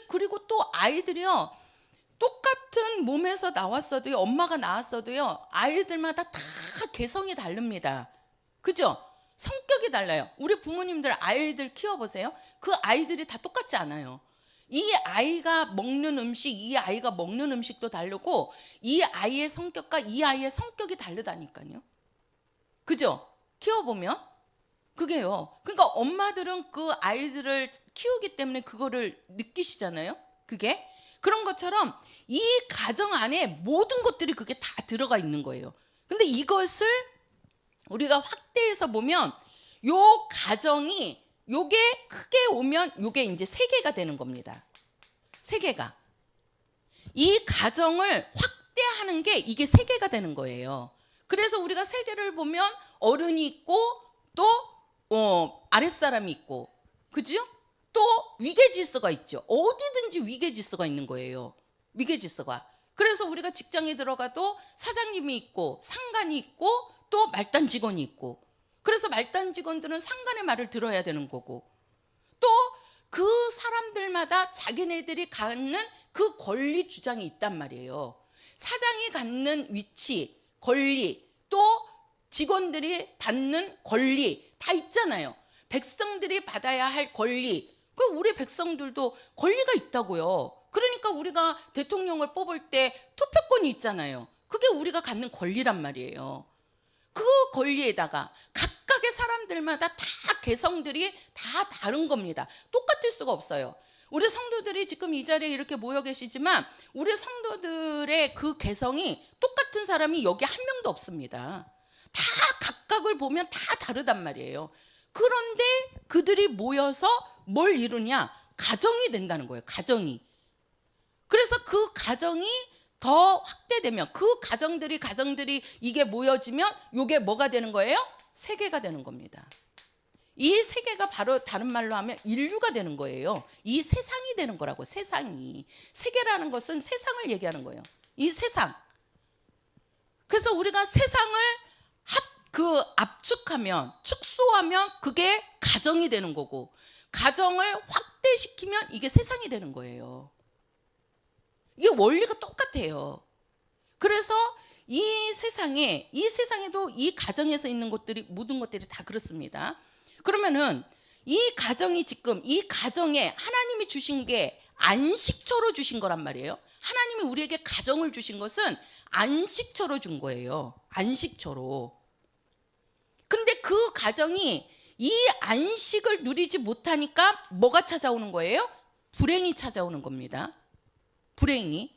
그리고 또 아이들이요. 똑같은 몸에서 나왔어도요. 엄마가 낳았어도요. 아이들마다 다 개성이 다릅니다. 그죠? 성격이 달라요. 우리 부모님들 아이들 키워보세요. 그 아이들이 다 똑같지 않아요. 이 아이가 먹는 음식, 이 아이가 먹는 음식도 다르고 이 아이의 성격과 이 아이의 성격이 다르다니까요. 그죠? 키워보면 그게요. 그러니까 엄마들은 그 아이들을 키우기 때문에 그거를 느끼시잖아요. 그게 그런 것처럼 이 가정 안에 모든 것들이 그게 다 들어가 있는 거예요. 근데 이것을 우리가 확대해서 보면 요 가정이 요게 크게 오면 요게 이제 세계가 되는 겁니다. 세계가. 이 가정을 확대하는 게 이게 세계가 되는 거예요. 그래서 우리가 세계를 보면 어른이 있고 또 아랫사람이 있고 그죠? 또 위계질서가 있죠. 어디든지 위계질서가 있는 거예요. 위계질서가. 그래서 우리가 직장에 들어가도 사장님이 있고 상관이 있고 또 말단 직원이 있고 그래서 말단 직원들은 상관의 말을 들어야 되는 거고 또 그 사람들마다 자기네들이 갖는 그 권리 주장이 있단 말이에요. 사장이 갖는 위치, 권리 또 직원들이 받는 권리 다 있잖아요. 백성들이 받아야 할 권리 그 우리 백성들도 권리가 있다고요. 그러니까 우리가 대통령을 뽑을 때 투표권이 있잖아요. 그게 우리가 갖는 권리란 말이에요. 그 권리에다가 각각의 사람들마다 다 개성들이 다 다른 겁니다. 똑같을 수가 없어요. 우리 성도들이 지금 이 자리에 이렇게 모여 계시지만 우리 성도들의 그 개성이 똑같은 사람이 여기 한 명도 없습니다. 다 각각을 보면 다 다르단 말이에요. 그런데 그들이 모여서 뭘 이루냐? 가정이 된다는 거예요. 가정이. 그래서 그 가정이 더 확대되면 그 가정들이 이게 모여지면 이게 뭐가 되는 거예요? 세계가 되는 겁니다. 이 세계가 바로 다른 말로 하면 인류가 되는 거예요. 이 세상이 되는 거라고. 세상이. 세계라는 것은 세상을 얘기하는 거예요. 이 세상. 그래서 우리가 세상을 압축하면 축소하면 그게 가정이 되는 거고 가정을 확대시키면 이게 세상이 되는 거예요. 이게 원리가 똑같아요. 그래서 이 세상에도 이 가정에서 있는 것들이 모든 것들이 다 그렇습니다. 그러면은 이 가정이 지금 이 가정에 하나님이 주신 게 안식처로 주신 거란 말이에요. 하나님이 우리에게 가정을 주신 것은 안식처로 준 거예요. 안식처로. 근데 그 가정이 이 안식을 누리지 못하니까 뭐가 찾아오는 거예요? 불행이 찾아오는 겁니다. 불행이.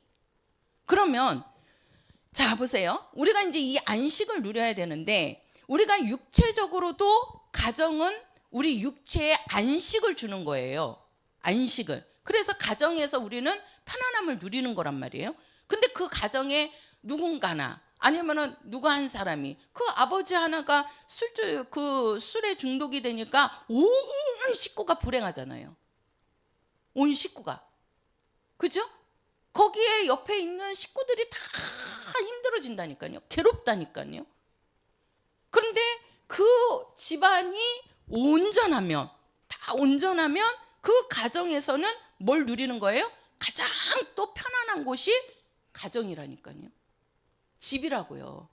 그러면 자 보세요. 우리가 이제 이 안식을 누려야 되는데 우리가 육체적으로도 가정은 우리 육체에 안식을 주는 거예요. 안식을. 그래서 가정에서 우리는 편안함을 누리는 거란 말이에요. 근데 그 가정에 누군가나 아니면은 누가 한 사람이 그 아버지 하나가 술에 중독이 되니까 온 식구가 불행하잖아요. 온 식구가. 그죠? 거기에 옆에 있는 식구들이 다 힘들어진다니까요. 괴롭다니까요. 그런데 그 집안이 온전하면 그 가정에서는 뭘 누리는 거예요? 가장 또 편안한 곳이 가정이라니까요. 집이라고요.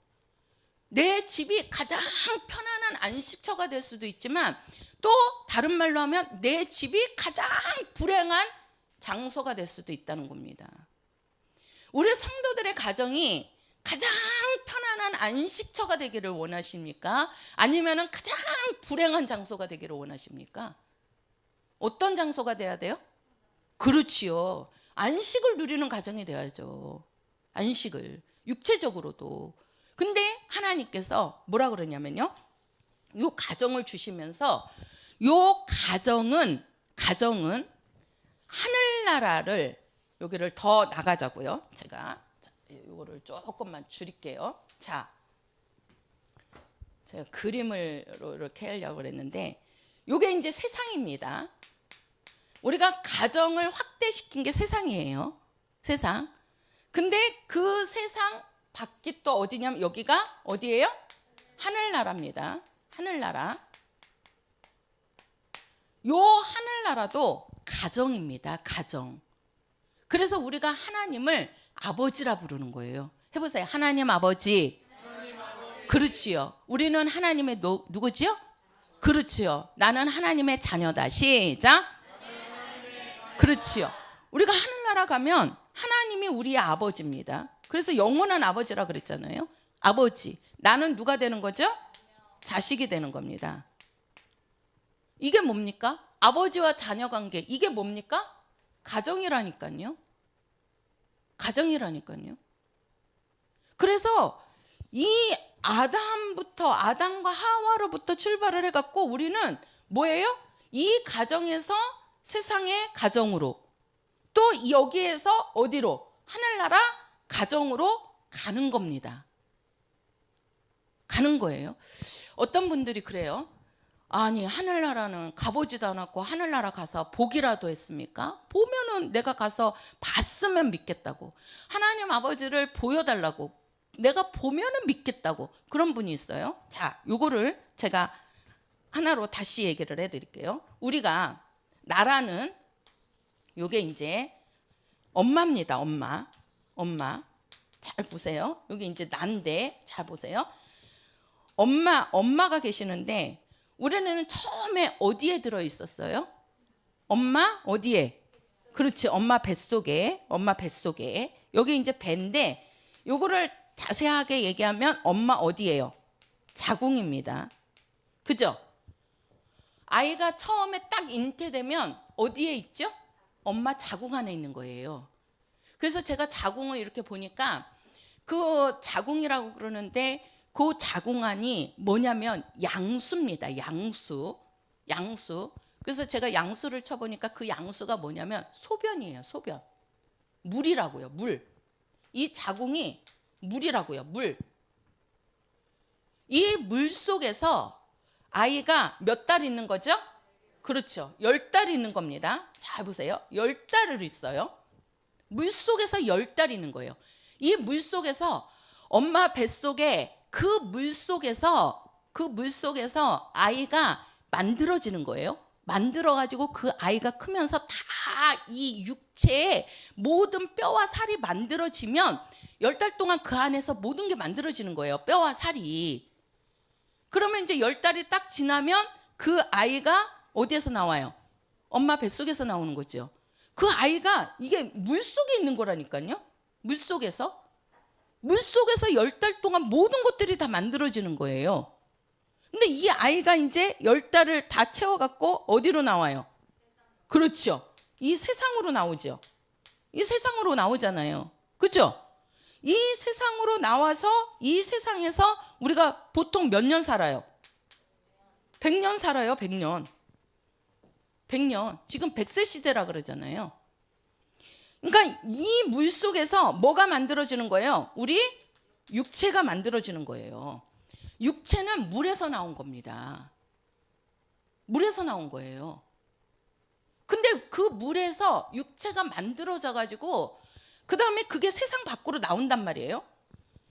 내 집이 가장 편안한 안식처가 될 수도 있지만 또 다른 말로 하면 내 집이 가장 불행한 장소가 될 수도 있다는 겁니다. 우리 성도들의 가정이 가장 편안한 안식처가 되기를 원하십니까? 아니면 가장 불행한 장소가 되기를 원하십니까? 어떤 장소가 돼야 돼요? 그렇지요. 안식을 누리는 가정이 돼야죠. 안식을. 육체적으로도. 근데 하나님께서 뭐라 그러냐면요. 요 가정을 주시면서 요 가정은 하늘나라를 여기를 더 나가자고요. 제가 이거를 조금만 줄일게요. 자, 제가 그림을 이렇게 하려고 그랬는데 이게 이제 세상입니다. 우리가 가정을 확대시킨 게 세상이에요. 세상. 근데 그 세상 밖이 또 어디냐면 여기가 어디예요? 하늘나라입니다. 하늘나라. 요 하늘나라도 가정입니다. 가정. 그래서 우리가 하나님을 아버지라 부르는 거예요. 해보세요. 하나님 아버지. 그렇지요. 우리는 하나님의 누구지요? 그렇지요. 나는 하나님의 자녀다. 시작. 그렇지요. 우리가 하늘나라 가면 하나님이 우리의 아버지입니다. 그래서 영원한 아버지라 그랬잖아요. 아버지. 나는 누가 되는 거죠? 자식이 되는 겁니다. 이게 뭡니까? 아버지와 자녀 관계. 이게 뭡니까? 가정이라니까요. 가정이라니까요. 그래서 이 아담과 하와로부터 출발을 해갖고 우리는 뭐예요? 이 가정에서 세상의 가정으로 또 여기에서 어디로? 하늘나라 가정으로 가는 겁니다. 가는 거예요. 어떤 분들이 그래요. 아니 하늘나라는 가보지도 않았고 하늘나라 가서 보기라도 했습니까? 보면은 내가 가서 봤으면 믿겠다고. 하나님 아버지를 보여달라고. 내가 보면은 믿겠다고. 그런 분이 있어요. 자, 요거를 제가 하나로 다시 얘기를 해드릴게요. 우리가 나라는 요게 이제 엄마입니다. 엄마. 잘 보세요. 여기 이제 난데 잘 보세요. 엄마가 계시는데 우리는 처음에 어디에 들어 있었어요? 엄마 어디에? 그렇지. 엄마 뱃속에. 여기 이제 배인데 요거를 자세하게 얘기하면 엄마 어디예요? 자궁입니다. 그죠? 아이가 처음에 딱 잉태되면 어디에 있죠? 엄마 자궁 안에 있는 거예요. 그래서 제가 자궁을 이렇게 보니까 그 자궁이라고 그러는데 그 자궁 안이 뭐냐면 양수입니다. 양수. 그래서 제가 양수를 쳐보니까 그 양수가 뭐냐면 소변이에요. 소변. 물이라고요. 물. 이 자궁이 물이라고요. 물. 이 물 속에서 아이가 몇 달 있는 거죠? 그렇죠. 10달 있는 겁니다. 잘 보세요. 10달을 있어요. 물 속에서 10달 있는 거예요. 이 물 속에서 엄마 뱃속에 그 물 속에서 아이가 만들어지는 거예요. 만들어가지고 그 아이가 크면서 다 이 육체의 모든 뼈와 살이 만들어지면 10달 동안 그 안에서 모든 게 만들어지는 거예요. 뼈와 살이. 그러면 이제 10달이 딱 지나면 그 아이가 어디에서 나와요? 엄마 뱃속에서 나오는 거죠. 그 아이가 이게 물속에 있는 거라니까요. 물속에서 10달 동안 모든 것들이 다 만들어지는 거예요. 근데 이 아이가 이제 10달을 다 채워갖고 어디로 나와요? 그렇죠. 이 세상으로 나오죠. 이 세상으로 나오잖아요. 그죠? 이 세상으로 나와서 이 세상에서 우리가 보통 몇 년 살아요? 100년 살아요. 100년. 지금 100세 시대라 그러잖아요. 그러니까 이 물 속에서 뭐가 만들어지는 거예요? 우리 육체가 만들어지는 거예요. 육체는 물에서 나온 겁니다. 물에서 나온 거예요. 근데 그 물에서 육체가 만들어져 가지고 그 다음에 그게 세상 밖으로 나온단 말이에요.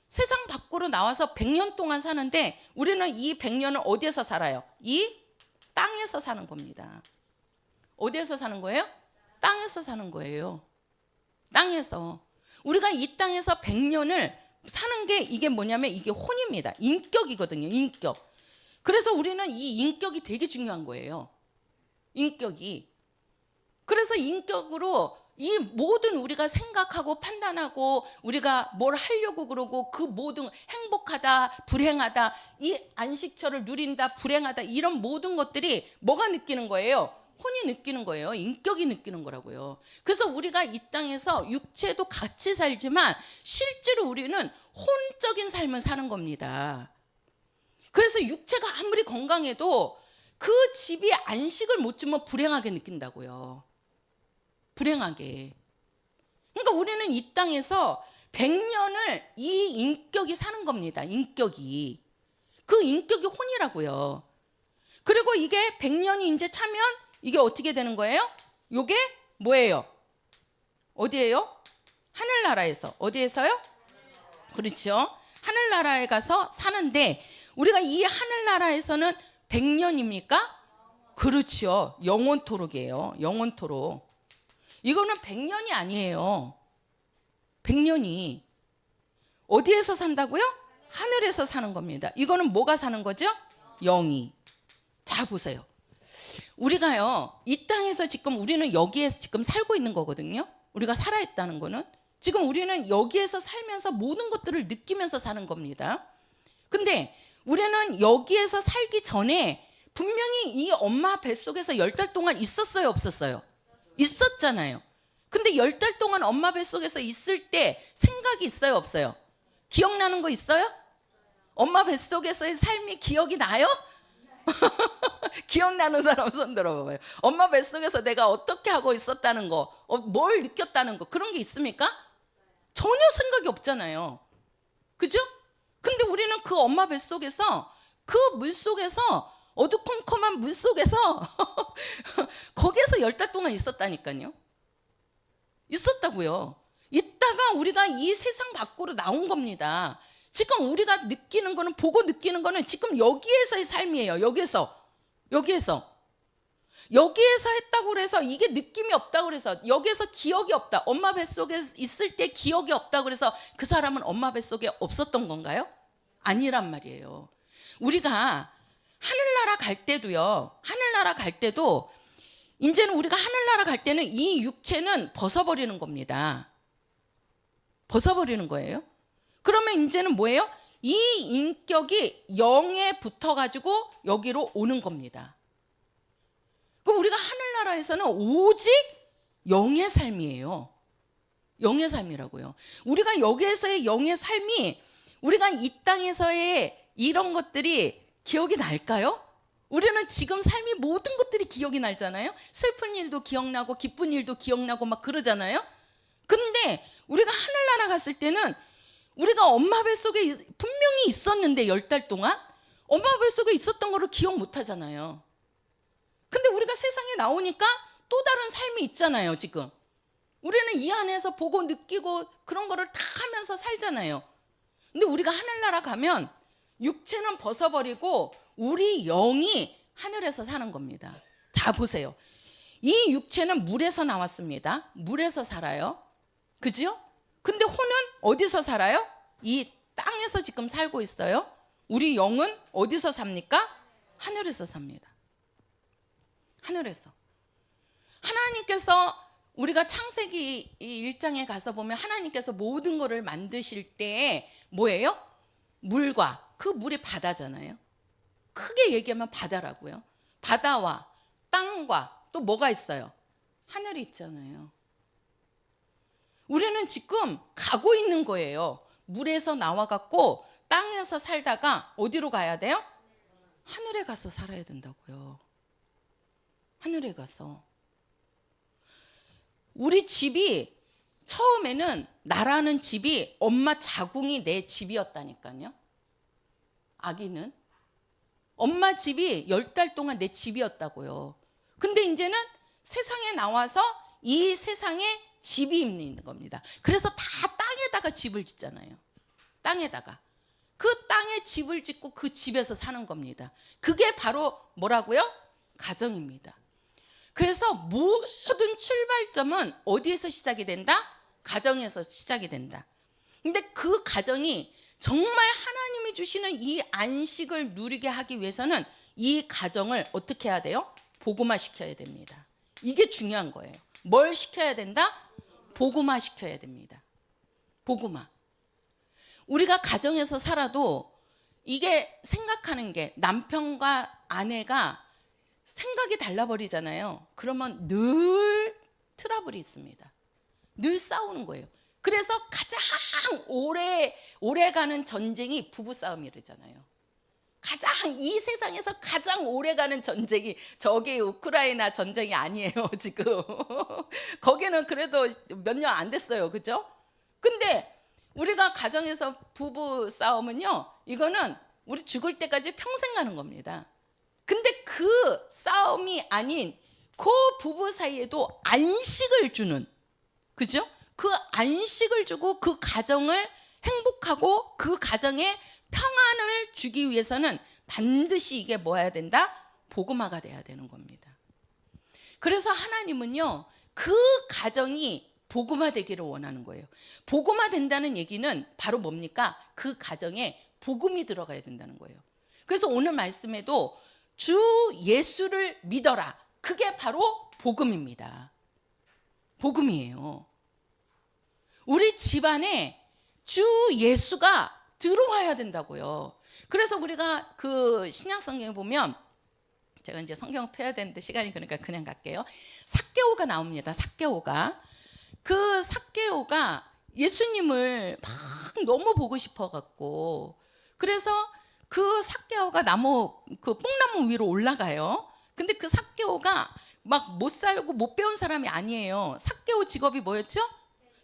세상 밖으로 나와서 100년 동안 사는데 우리는 이 100년을 어디에서 살아요? 이 땅에서 사는 겁니다. 어디에서 사는 거예요? 땅에서 사는 거예요. 땅에서. 우리가 이 땅에서 100년을 사는 게 이게 뭐냐면 이게 혼입니다. 인격이거든요. 인격. 그래서 우리는 이 인격이 되게 중요한 거예요. 인격이. 그래서 인격으로 이 모든 우리가 생각하고 판단하고 우리가 뭘 하려고 그러고 그 모든 행복하다, 불행하다, 이 안식처를 누린다, 불행하다 이런 모든 것들이 뭐가 느끼는 거예요? 혼이 느끼는 거예요. 인격이 느끼는 거라고요. 그래서 우리가 이 땅에서 육체도 같이 살지만 실제로 우리는 혼적인 삶을 사는 겁니다. 그래서 육체가 아무리 건강해도 그 집이 안식을 못 주면 불행하게 느낀다고요. 불행하게. 그러니까 우리는 이 땅에서 100년을 이 인격이 사는 겁니다. 인격이. 그 인격이 혼이라고요. 그리고 이게 100년이 이제 차면 이게 어떻게 되는 거예요? 이게 뭐예요? 어디예요? 하늘나라에서. 어디에서요? 그렇죠. 하늘나라에 가서 사는데 우리가 이 하늘나라에서는 100년입니까? 그렇죠. 영원토록이에요. 영원토록. 이거는 100년이 아니에요. 100년이. 어디에서 산다고요? 하늘에서 사는 겁니다. 이거는 뭐가 사는 거죠? 영이. 자, 보세요. 우리가요, 이 땅에서 지금 우리는 여기에서 지금 살고 있는 거거든요. 우리가 살아있다는 거는. 지금 우리는 여기에서 살면서 모든 것들을 느끼면서 사는 겁니다. 근데 우리는 여기에서 살기 전에 분명히 이 엄마 뱃속에서 10달 동안 있었어요, 없었어요? 있었잖아요. 근데 10달 동안 엄마 뱃속에서 있을 때 생각이 있어요, 없어요? 기억나는 거 있어요? 엄마 뱃속에서의 삶이 기억이 나요? 기억나는 사람 손 들어봐요. 엄마 뱃속에서 내가 어떻게 하고 있었다는 거, 뭘 느꼈다는 거, 그런 게 있습니까? 전혀 생각이 없잖아요. 그죠? 근데 우리는 그 엄마 뱃속에서 그 물속에서 어두컴컴한 물속에서 거기에서 10달 동안 있었다니까요. 있었다고요. 있다가 우리가 이 세상 밖으로 나온 겁니다. 지금 우리가 느끼는 거는, 보고 느끼는 거는 지금 여기에서의 삶이에요. 여기에서 했다고 그래서 이게 느낌이 없다고 그래서, 여기에서 기억이 없다, 엄마 뱃속에 있을 때 기억이 없다고 그래서 그 사람은 엄마 뱃속에 없었던 건가요? 아니란 말이에요. 우리가 하늘나라 갈 때도요, 하늘나라 갈 때도 이제는 우리가 하늘나라 갈 때는 이 육체는 벗어버리는 겁니다. 벗어버리는 거예요. 그러면 이제는 뭐예요? 이 인격이 영에 붙어가지고 여기로 오는 겁니다. 그럼 우리가 하늘나라에서는 오직 영의 삶이에요. 영의 삶이라고요. 우리가 여기에서의 영의 삶이 우리가 이 땅에서의 이런 것들이 기억이 날까요? 우리는 지금 삶이 모든 것들이 기억이 날잖아요. 슬픈 일도 기억나고 기쁜 일도 기억나고 막 그러잖아요. 근데 우리가 하늘나라 갔을 때는 우리가 엄마 뱃속에 분명히 있었는데 10달 동안 엄마 뱃속에 있었던 거를 기억 못 하잖아요. 근데 우리가 세상에 나오니까 또 다른 삶이 있잖아요. 지금 우리는 이 안에서 보고 느끼고 그런 거를 다 하면서 살잖아요. 근데 우리가 하늘나라 가면 육체는 벗어버리고 우리 영이 하늘에서 사는 겁니다. 자, 보세요. 이 육체는 물에서 나왔습니다. 물에서 살아요. 그죠? 근데 혼은 어디서 살아요? 이 땅에서 지금 살고 있어요. 우리 영은 어디서 삽니까? 하늘에서 삽니다. 하늘에서. 하나님께서 우리가 창세기 1장에 가서 보면 하나님께서 모든 것을 만드실 때 뭐예요? 물과 그 물이 바다잖아요. 크게 얘기하면 바다라고요. 바다와 땅과 또 뭐가 있어요? 하늘이 있잖아요. 우리는 지금 가고 있는 거예요. 물에서 나와갖고 땅에서 살다가 어디로 가야 돼요? 하늘에 가서 살아야 된다고요. 하늘에 가서. 우리 집이 처음에는 나라는 집이 엄마 자궁이 내 집이었다니까요. 아기는 엄마 집이 10달 동안 내 집이었다고요. 근데 이제는 세상에 나와서 이 세상에 집이 있는 겁니다. 그래서 다 땅에다가 집을 짓잖아요. 땅에다가. 그 땅에 집을 짓고 그 집에서 사는 겁니다. 그게 바로 뭐라고요? 가정입니다. 그래서 모든 출발점은 어디에서 시작이 된다? 가정에서 시작이 된다. 근데 그 가정이 정말 하나님이 주시는 이 안식을 누리게 하기 위해서는 이 가정을 어떻게 해야 돼요? 복음화 시켜야 됩니다. 이게 중요한 거예요. 뭘 시켜야 된다? 복음화 시켜야 됩니다. 복음화. 우리가 가정에서 살아도 이게 생각하는 게 남편과 아내가 생각이 달라버리잖아요. 그러면 늘 트러블이 있습니다. 늘 싸우는 거예요. 그래서 가장 오래가는 전쟁이 부부싸움이잖아요. 이 세상에서 가장 오래가는 전쟁이 저기 우크라이나 전쟁이 아니에요. 지금 거기는 그래도 몇 년 안 됐어요. 그죠? 근데 우리가 가정에서 부부 싸움은요, 이거는 우리 죽을 때까지 평생 가는 겁니다. 근데 그 싸움이 아닌 그 부부 사이에도 안식을 주는, 그죠? 그 안식을 주고 그 가정을 행복하고 그 가정에 평안을 주기 위해서는 반드시 이게 뭐 해야 된다? 복음화가 돼야 되는 겁니다. 그래서 하나님은요, 그 가정이 복음화되기를 원하는 거예요. 복음화된다는 얘기는 바로 뭡니까? 그 가정에 복음이 들어가야 된다는 거예요. 그래서 오늘 말씀에도 주 예수를 믿어라. 그게 바로 복음입니다. 복음이에요. 우리 집안에 주 예수가 들어와야 된다고요. 그래서 우리가 그 신약 성경에 보면, 제가 이제 성경 펴야 되는데 시간이 그러니까 그냥 갈게요. 삭개오가 나옵니다. 삭개오가. 그 삭개오가 예수님을 막 너무 보고 싶어 갖고, 그래서 그 삭개오가 그 뽕나무 위로 올라가요. 근데 그 삭개오가 막 못 살고 못 배운 사람이 아니에요. 삭개오 직업이 뭐였죠?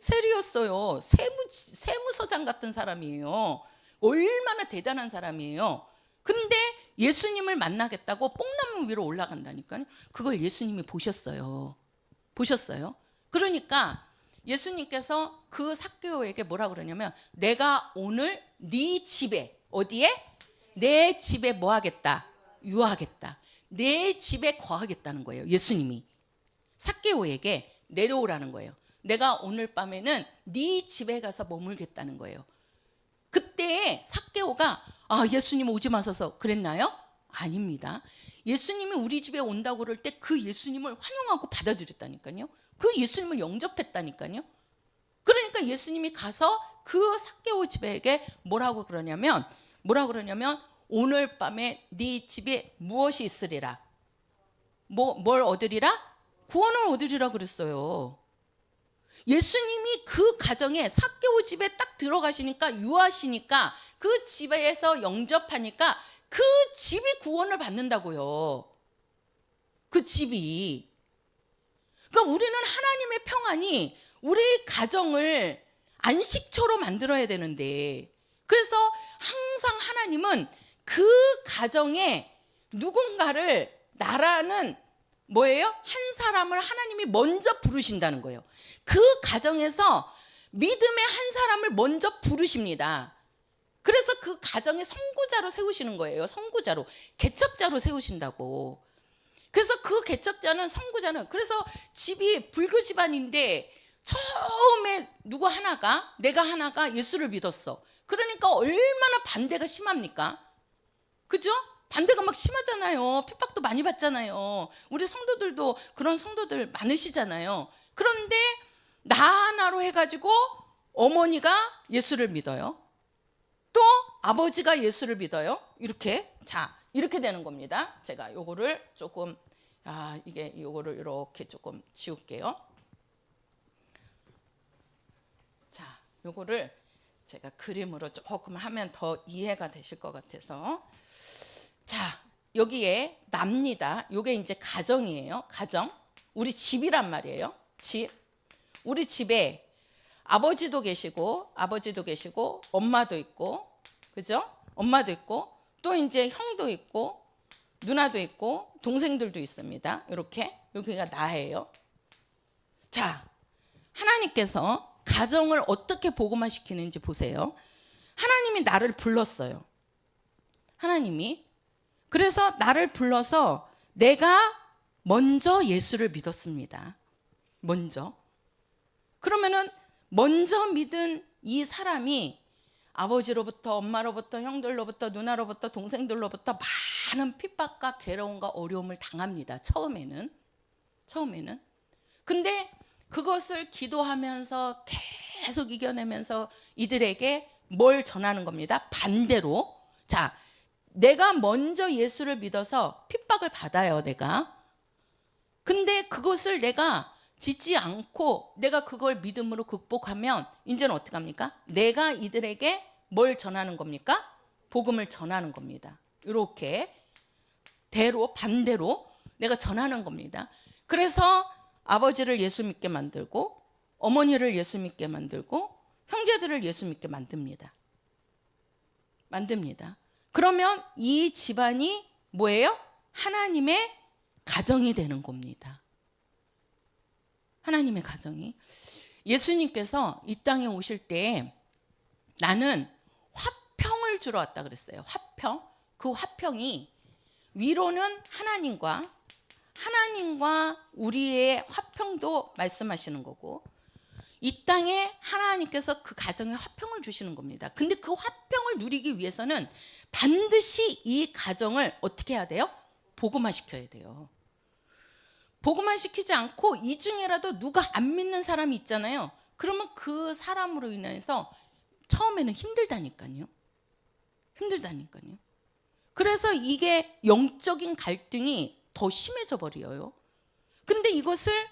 세리였어요. 세무서장 같은 사람이에요. 얼마나 대단한 사람이에요. 근데 예수님을 만나겠다고 뽕나무 위로 올라간다니까요. 그걸 예수님이 보셨어요. 보셨어요. 그러니까 예수님께서 그 삭개오에게 뭐라 그러냐면, 내가 오늘 네 집에, 어디에? 내 집에 뭐 하겠다? 유하겠다. 내 집에 거하겠다는 거예요. 예수님이 삭개오에게 내려오라는 거예요. 내가 오늘 밤에는 네 집에 가서 머물겠다는 거예요. 그때 삭개오가 예수님 오지 마소서 그랬나요? 아닙니다. 예수님이 우리 집에 온다고 그럴 때 그 예수님을 환영하고 받아들였다니까요. 그 예수님을 영접했다니까요. 그러니까 예수님이 가서 그 삭개오 집에게 뭐라고 그러냐면 오늘 밤에 네 집에 무엇이 있으리라. 뭘 얻으리라? 구원을 얻으리라 그랬어요. 예수님이 그 가정에 삭개오 집에 딱 들어가시니까, 유하시니까, 그 집에서 영접하니까 그 집이 구원을 받는다고요. 그 집이. 그러니까 우리는 하나님의 평안이 우리 가정을 안식처로 만들어야 되는데, 그래서 항상 하나님은 그 가정에 누군가를, 나라는 뭐예요? 한 사람을 하나님이 먼저 부르신다는 거예요. 그 가정에서 믿음의 한 사람을 먼저 부르십니다. 그래서 그 가정의 선구자로 세우시는 거예요. 선구자로, 개척자로 세우신다고. 그래서 그 개척자는, 선구자는, 그래서 집이 불교 집안인데 처음에 내가 하나가 예수를 믿었어. 그러니까 얼마나 반대가 심합니까? 그죠? 반대가 막 심하잖아요. 핍박도 많이 받잖아요. 우리 성도들도 그런 성도들 많으시잖아요. 그런데 나 하나로 해가지고 어머니가 예수를 믿어요. 또 아버지가 예수를 믿어요. 이렇게. 자, 이렇게 되는 겁니다. 제가 요거를 조금, 요거를 이렇게 조금 지울게요. 자, 요거를 제가 그림으로 조금 하면 더 이해가 되실 것 같아서. 자, 여기에 납니다. 요게 이제 가정이에요. 가정. 우리 집이란 말이에요. 집. 우리 집에 아버지도 계시고 엄마도 있고, 그죠? 엄마도 있고, 또 이제 형도 있고, 누나도 있고, 동생들도 있습니다. 이렇게. 여기가 나예요. 자, 하나님께서 가정을 어떻게 복음화시키는지 보세요. 하나님이 나를 불렀어요. 하나님이. 그래서 나를 불러서 내가 먼저 예수를 믿었습니다. 먼저. 그러면은 먼저 믿은 이 사람이 아버지로부터, 엄마로부터, 형들로부터, 누나로부터, 동생들로부터 많은 핍박과 괴로움과 어려움을 당합니다. 처음에는. 근데 그것을 기도하면서 계속 이겨내면서 이들에게 뭘 전하는 겁니다. 반대로. 자, 내가 먼저 예수를 믿어서 핍박을 받아요, 내가. 근데 그것을 내가 짓지 않고 내가 그걸 믿음으로 극복하면 이제는 어떻게 합니까? 내가 이들에게 뭘 전하는 겁니까? 복음을 전하는 겁니다. 이렇게 반대로 내가 전하는 겁니다. 그래서 아버지를 예수 믿게 만들고, 어머니를 예수 믿게 만들고, 형제들을 예수 믿게 만듭니다. 그러면 이 집안이 뭐예요? 하나님의 가정이 되는 겁니다. 하나님의 가정이. 예수님께서 이 땅에 오실 때 나는 화평을 주러 왔다 그랬어요. 화평. 그 화평이 위로는 하나님과 우리의 화평도 말씀하시는 거고, 이 땅에 하나님께서 그 가정에 화평을 주시는 겁니다. 근데 그 화평을 누리기 위해서는 반드시 이 가정을 어떻게 해야 돼요? 복음화시켜야 돼요. 복음화시키지 않고 이 중에라도 누가 안 믿는 사람이 있잖아요. 그러면 그 사람으로 인해서 처음에는 힘들다니까요. 그래서 이게 영적인 갈등이 더 심해져 버려요. 근데 이것을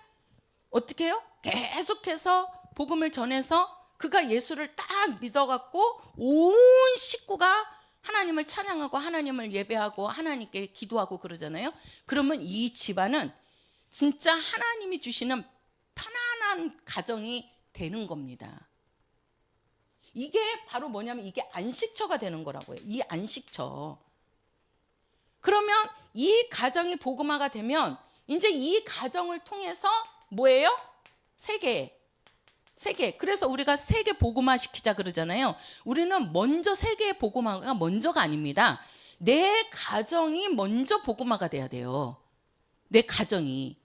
어떻게 해요? 계속해서 복음을 전해서 그가 예수를 딱 믿어갖고 온 식구가 하나님을 찬양하고 하나님을 예배하고 하나님께 기도하고 그러잖아요. 그러면 이 집안은 진짜 하나님이 주시는 편안한 가정이 되는 겁니다. 이게 바로 뭐냐면 이게 안식처가 되는 거라고요. 이 안식처. 그러면 이 가정이 복음화가 되면 이제 이 가정을 통해서 뭐예요? 세계. 그래서 우리가 세계 복음화 시키자 그러잖아요. 우리는 먼저 세계 복음화가 먼저가 아닙니다. 내 가정이 먼저 복음화가 돼야 돼요. 내 가정이.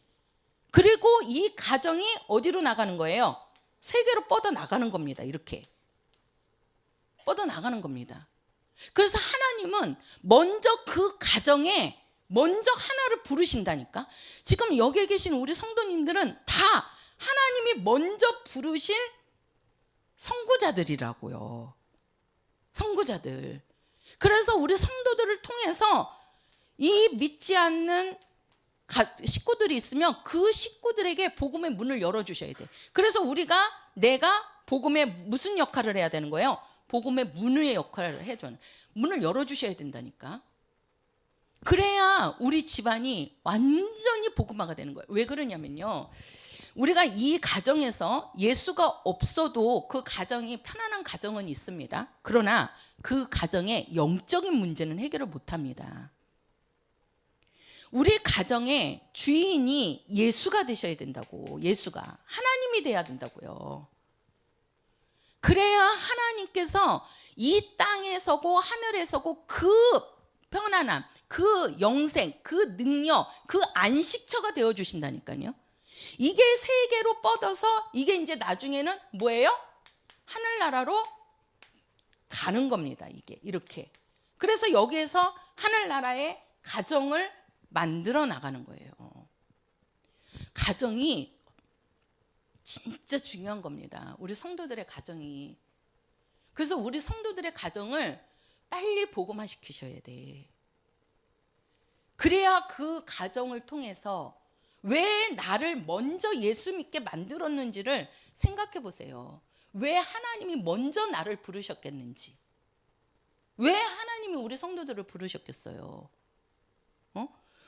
그리고 이 가정이 어디로 나가는 거예요? 세계로 뻗어 나가는 겁니다. 이렇게. 뻗어 나가는 겁니다. 그래서 하나님은 먼저 그 가정에 먼저 하나를 부르신다니까. 지금 여기에 계신 우리 성도님들은 다 하나님이 먼저 부르신 선구자들이라고요. 선구자들. 그래서 우리 성도들을 통해서 이 믿지 않는 식구들이 있으면 그 식구들에게 복음의 문을 열어주셔야 돼. 그래서 내가 복음의 무슨 역할을 해야 되는 거예요? 복음의 문의 역할을 해줘요. 문을 열어주셔야 된다니까. 그래야 우리 집안이 완전히 복음화가 되는 거예요. 왜 그러냐면요, 우리가 이 가정에서 예수가 없어도 그 가정이 편안한 가정은 있습니다. 그러나 그 가정의 영적인 문제는 해결을 못합니다. 우리 가정의 주인이 예수가 되셔야 된다고. 예수가 하나님이 돼야 된다고요. 그래야 하나님께서 이 땅에 서고 하늘에 서고 그 편안함, 그 영생, 그 능력, 그 안식처가 되어 주신다니까요. 이게 세계로 뻗어서 이게 이제 나중에는 뭐예요? 하늘나라로 가는 겁니다. 이게 이렇게. 그래서 여기에서 하늘나라의 가정을 만들어 나가는 거예요. 가정이 진짜 중요한 겁니다. 우리 성도들의 가정이. 그래서 우리 성도들의 가정을 빨리 복음화 시키셔야 돼. 그래야 그 가정을 통해서 왜 나를 먼저 예수 믿게 만들었는지를 생각해 보세요. 왜 하나님이 먼저 나를 부르셨겠는지. 왜 하나님이 우리 성도들을 부르셨겠어요?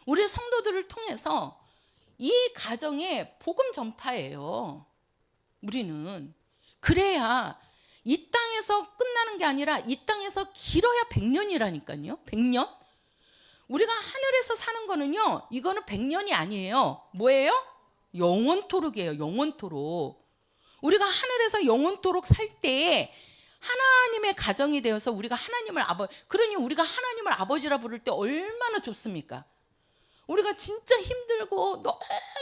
우리 성도들을 통해서 이 가정의 복음 전파예요. 우리는. 그래야 이 땅에서 끝나는 게 아니라 이 땅에서 길어야 100년이라니까요. 100년? 우리가 하늘에서 사는 거는요, 이거는 100년이 아니에요. 뭐예요? 영원토록이에요. 영원토록. 우리가 하늘에서 영원토록 살 때에 하나님의 가정이 되어서 우리가 그러니 우리가 하나님을 아버지라 부를 때 얼마나 좋습니까? 우리가 진짜 힘들고 너무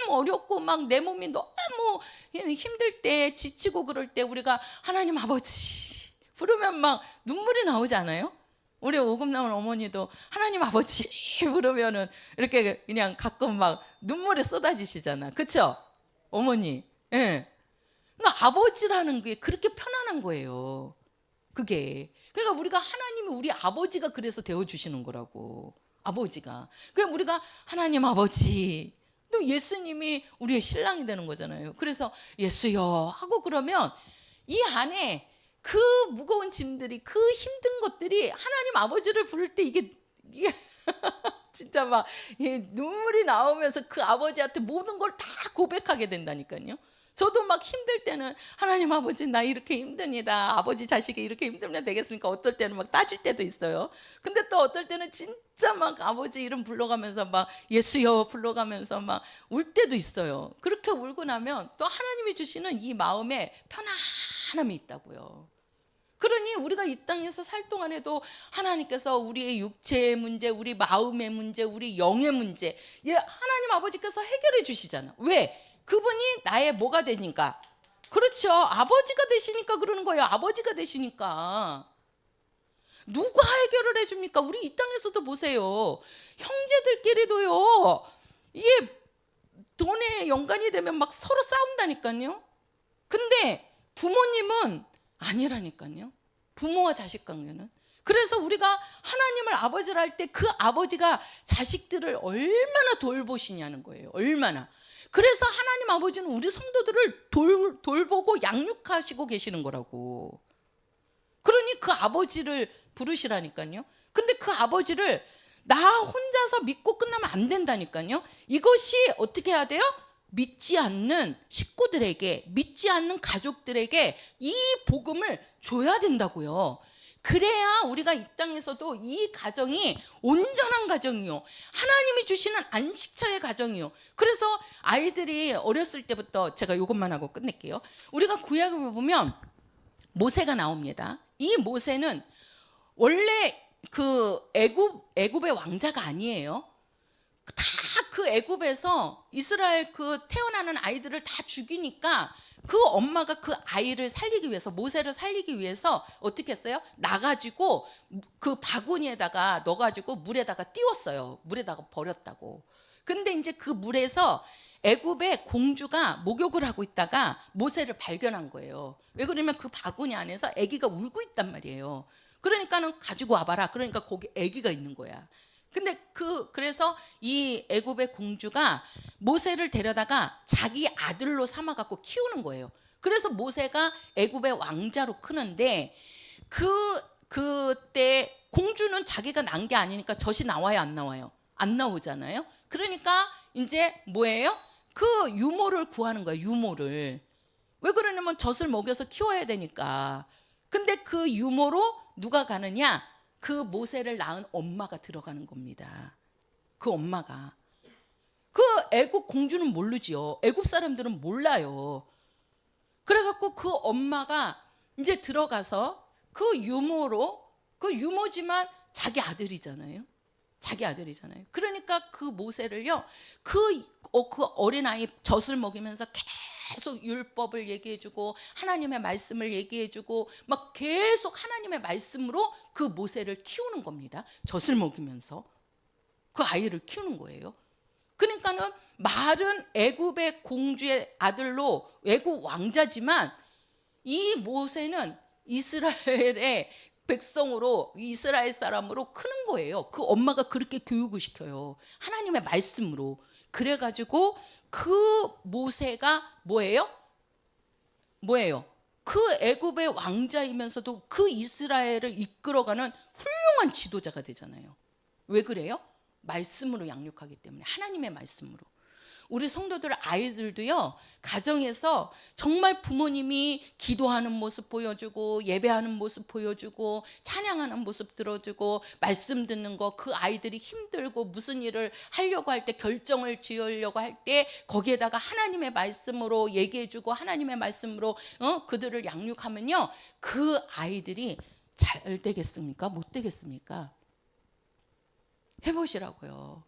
어렵고 막 내 몸이 너무 힘들 때, 지치고 그럴 때 우리가 하나님 아버지 부르면 막 눈물이 나오지 않아요? 우리 오금 나온 어머니도 하나님 아버지 부르면은 이렇게 그냥 가끔 막 눈물이 쏟아지시잖아. 그쵸? 어머니. 예. 그러니까 아버지라는 게 그렇게 편안한 거예요. 그게. 그러니까 우리가 하나님이 우리 아버지가 그래서 되어주시는 거라고. 아버지가. 그냥 우리가 하나님 아버지, 또 예수님이 우리의 신랑이 되는 거잖아요. 그래서 예수여 하고 그러면 이 안에 그 무거운 짐들이, 그 힘든 것들이 하나님 아버지를 부를 때 이게 진짜 막 눈물이 나오면서 그 아버지한테 모든 걸 다 고백하게 된다니까요. 저도 막 힘들 때는 하나님 아버지 나 이렇게 힘듭니다. 아버지 자식이 이렇게 힘들면 되겠습니까? 어떨 때는 막 따질 때도 있어요. 근데 또 어떨 때는 진짜 막 아버지 이름 불러가면서 막 예수여 불러가면서 막 울 때도 있어요. 그렇게 울고 나면 또 하나님이 주시는 이 마음에 편안함이 있다고요. 그러니 우리가 이 땅에서 살 동안에도 하나님께서 우리의 육체의 문제, 우리 마음의 문제, 우리 영의 문제, 하나님 아버지께서 해결해 주시잖아. 왜? 그분이 나의 뭐가 되니까. 그렇죠. 아버지가 되시니까 그러는 거예요. 아버지가 되시니까. 누가 해결을 해줍니까? 우리 이 땅에서도 보세요. 형제들끼리도요, 이게 돈에 연관이 되면 막 서로 싸운다니까요. 근데 부모님은 아니라니까요. 부모와 자식 관계는. 그래서 우리가 하나님을 아버지라 할 때 그 아버지가 자식들을 얼마나 돌보시냐는 거예요. 얼마나. 그래서 하나님 아버지는 우리 성도들을 돌보고 양육하시고 계시는 거라고. 그러니 그 아버지를 부르시라니까요. 근데 그 아버지를 나 혼자서 믿고 끝나면 안 된다니까요. 이것이 어떻게 해야 돼요? 믿지 않는 식구들에게, 믿지 않는 가족들에게 이 복음을 줘야 된다고요. 그래야 우리가 이 땅에서도 이 가정이 온전한 가정이요, 하나님이 주시는 안식처의 가정이요. 그래서 아이들이 어렸을 때부터, 제가 이것만 하고 끝낼게요. 우리가 구약에 보면 모세가 나옵니다. 이 모세는 원래 그 애굽의 왕자가 아니에요. 다 그 애굽에서 이스라엘 그 태어나는 아이들을 다 죽이니까 그 엄마가 그 아이를 살리기 위해서, 모세를 살리기 위해서 어떻게 했어요? 나가지고 그 바구니에다가 넣어가지고 물에다가 띄웠어요. 물에다가 버렸다고. 근데 이제 그 물에서 애굽의 공주가 목욕을 하고 있다가 모세를 발견한 거예요. 왜 그러냐면 그 바구니 안에서 아기가 울고 있단 말이에요. 그러니까는 가지고 와봐라. 그러니까 거기 아기가 있는 거야. 근데 그래서 이 애굽의 공주가 모세를 데려다가 자기 아들로 삼아갖고 키우는 거예요. 그래서 모세가 애굽의 왕자로 크는데 그때 공주는 자기가 난 게 아니니까 젖이 나와요, 안 나와요? 안 나오잖아요. 그러니까 이제 뭐예요? 그 유모를 구하는 거예요. 유모를. 왜 그러냐면 젖을 먹여서 키워야 되니까. 근데 그 유모로 누가 가느냐? 그 모세를 낳은 엄마가 들어가는 겁니다. 그 엄마가. 그 애굽 공주는 모르지요. 애굽 사람들은 몰라요. 그래갖고 그 엄마가 이제 들어가서 그 유모로, 그 유모지만 자기 아들이잖아요. 자기 아들이잖아요. 그러니까 그 모세를요, 그 어린아이 젖을 먹이면서 계속 율법을 얘기해주고 하나님의 말씀을 얘기해주고 막 계속 하나님의 말씀으로 그 모세를 키우는 겁니다. 젖을 먹이면서 그 아이를 키우는 거예요. 그러니까는 말은 애굽의 공주의 아들로 애굽 왕자지만 이 모세는 이스라엘의 백성으로, 이스라엘 사람으로 크는 거예요. 그 엄마가 그렇게 교육을 시켜요. 하나님의 말씀으로. 그래가지고 그 모세가 뭐예요? 그 애굽의 왕자이면서도 그 이스라엘을 이끌어가는 훌륭한 지도자가 되잖아요. 왜 그래요? 말씀으로 양육하기 때문에, 하나님의 말씀으로. 우리 성도들 아이들도요, 가정에서 정말 부모님이 기도하는 모습 보여주고 예배하는 모습 보여주고 찬양하는 모습 들어주고 말씀 듣는 거, 그 아이들이 힘들고 무슨 일을 하려고 할 때, 결정을 지으려고 할 때 거기에다가 하나님의 말씀으로 얘기해주고 하나님의 말씀으로 그들을 양육하면요, 그 아이들이 잘 되겠습니까? 못 되겠습니까? 해보시라고요.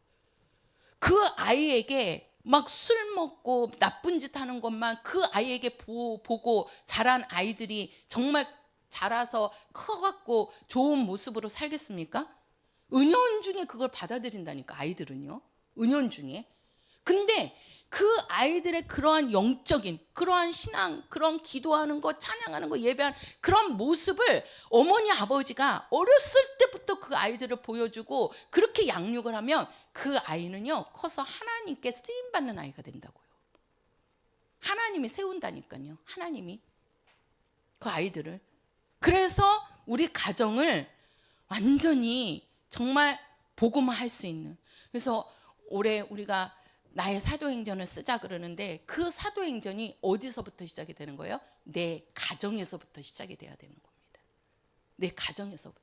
그 아이에게 막 술 먹고 나쁜 짓 하는 것만 그 아이에게 보고 자란 아이들이 정말 자라서 커갖고 좋은 모습으로 살겠습니까? 은연중에 그걸 받아들인다니까, 아이들은요. 은연중에. 근데 그 아이들의 그러한 영적인, 그러한 신앙, 그런 기도하는 거, 찬양하는 거, 예배하는 그런 모습을 어머니 아버지가 어렸을 때부터 그 아이들을 보여주고 그렇게 양육을 하면 그 아이는요, 커서 하나님께 쓰임받는 아이가 된다고요. 하나님이 세운다니까요. 하나님이 그 아이들을. 그래서 우리 가정을 완전히 정말 복음화할 수 있는. 그래서 올해 우리가 나의 사도행전을 쓰자 그러는데 그 사도행전이 어디서부터 시작이 되는 거예요? 내 가정에서부터 시작이 돼야 되는 겁니다. 내 가정에서부터.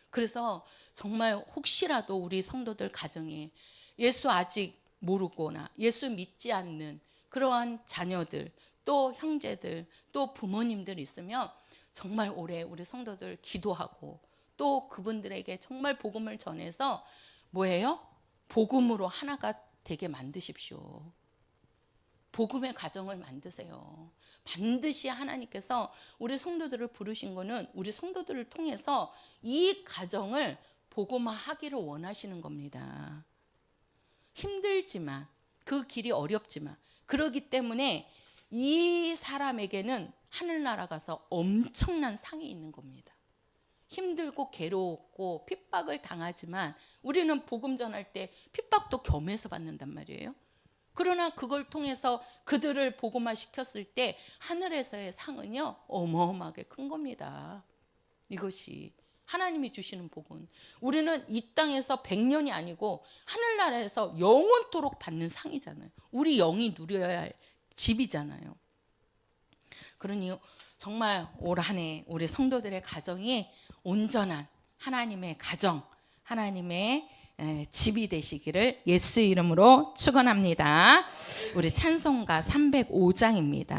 그래서 정말 혹시라도 우리 성도들 가정에 예수 아직 모르거나 예수 믿지 않는 그러한 자녀들, 또 형제들, 또 부모님들 있으면 정말 올해 우리 성도들 기도하고 또 그분들에게 정말 복음을 전해서 뭐예요? 복음으로 하나가 되게 만드십시오. 복음의 가정을 만드세요. 반드시 하나님께서 우리 성도들을 부르신 거는 우리 성도들을 통해서 이 가정을 복음화하기를 원하시는 겁니다. 힘들지만, 그 길이 어렵지만, 그러기 때문에 이 사람에게는 하늘나라 가서 엄청난 상이 있는 겁니다. 힘들고 괴로웠고 핍박을 당하지만 우리는 복음 전할 때 핍박도 겸해서 받는단 말이에요. 그러나 그걸 통해서 그들을 복음화 시켰을 때 하늘에서의 상은요, 어마어마하게 큰 겁니다. 이것이 하나님이 주시는 복은 우리는 이 땅에서 100년이 아니고 하늘나라에서 영원토록 받는 상이잖아요. 우리 영이 누려야 할 집이잖아요. 그러니 정말 올 한 해 우리 성도들의 가정이 온전한 하나님의 가정, 하나님의 집이 되시기를 예수 이름으로 축원합니다. 우리 찬송가 305장입니다.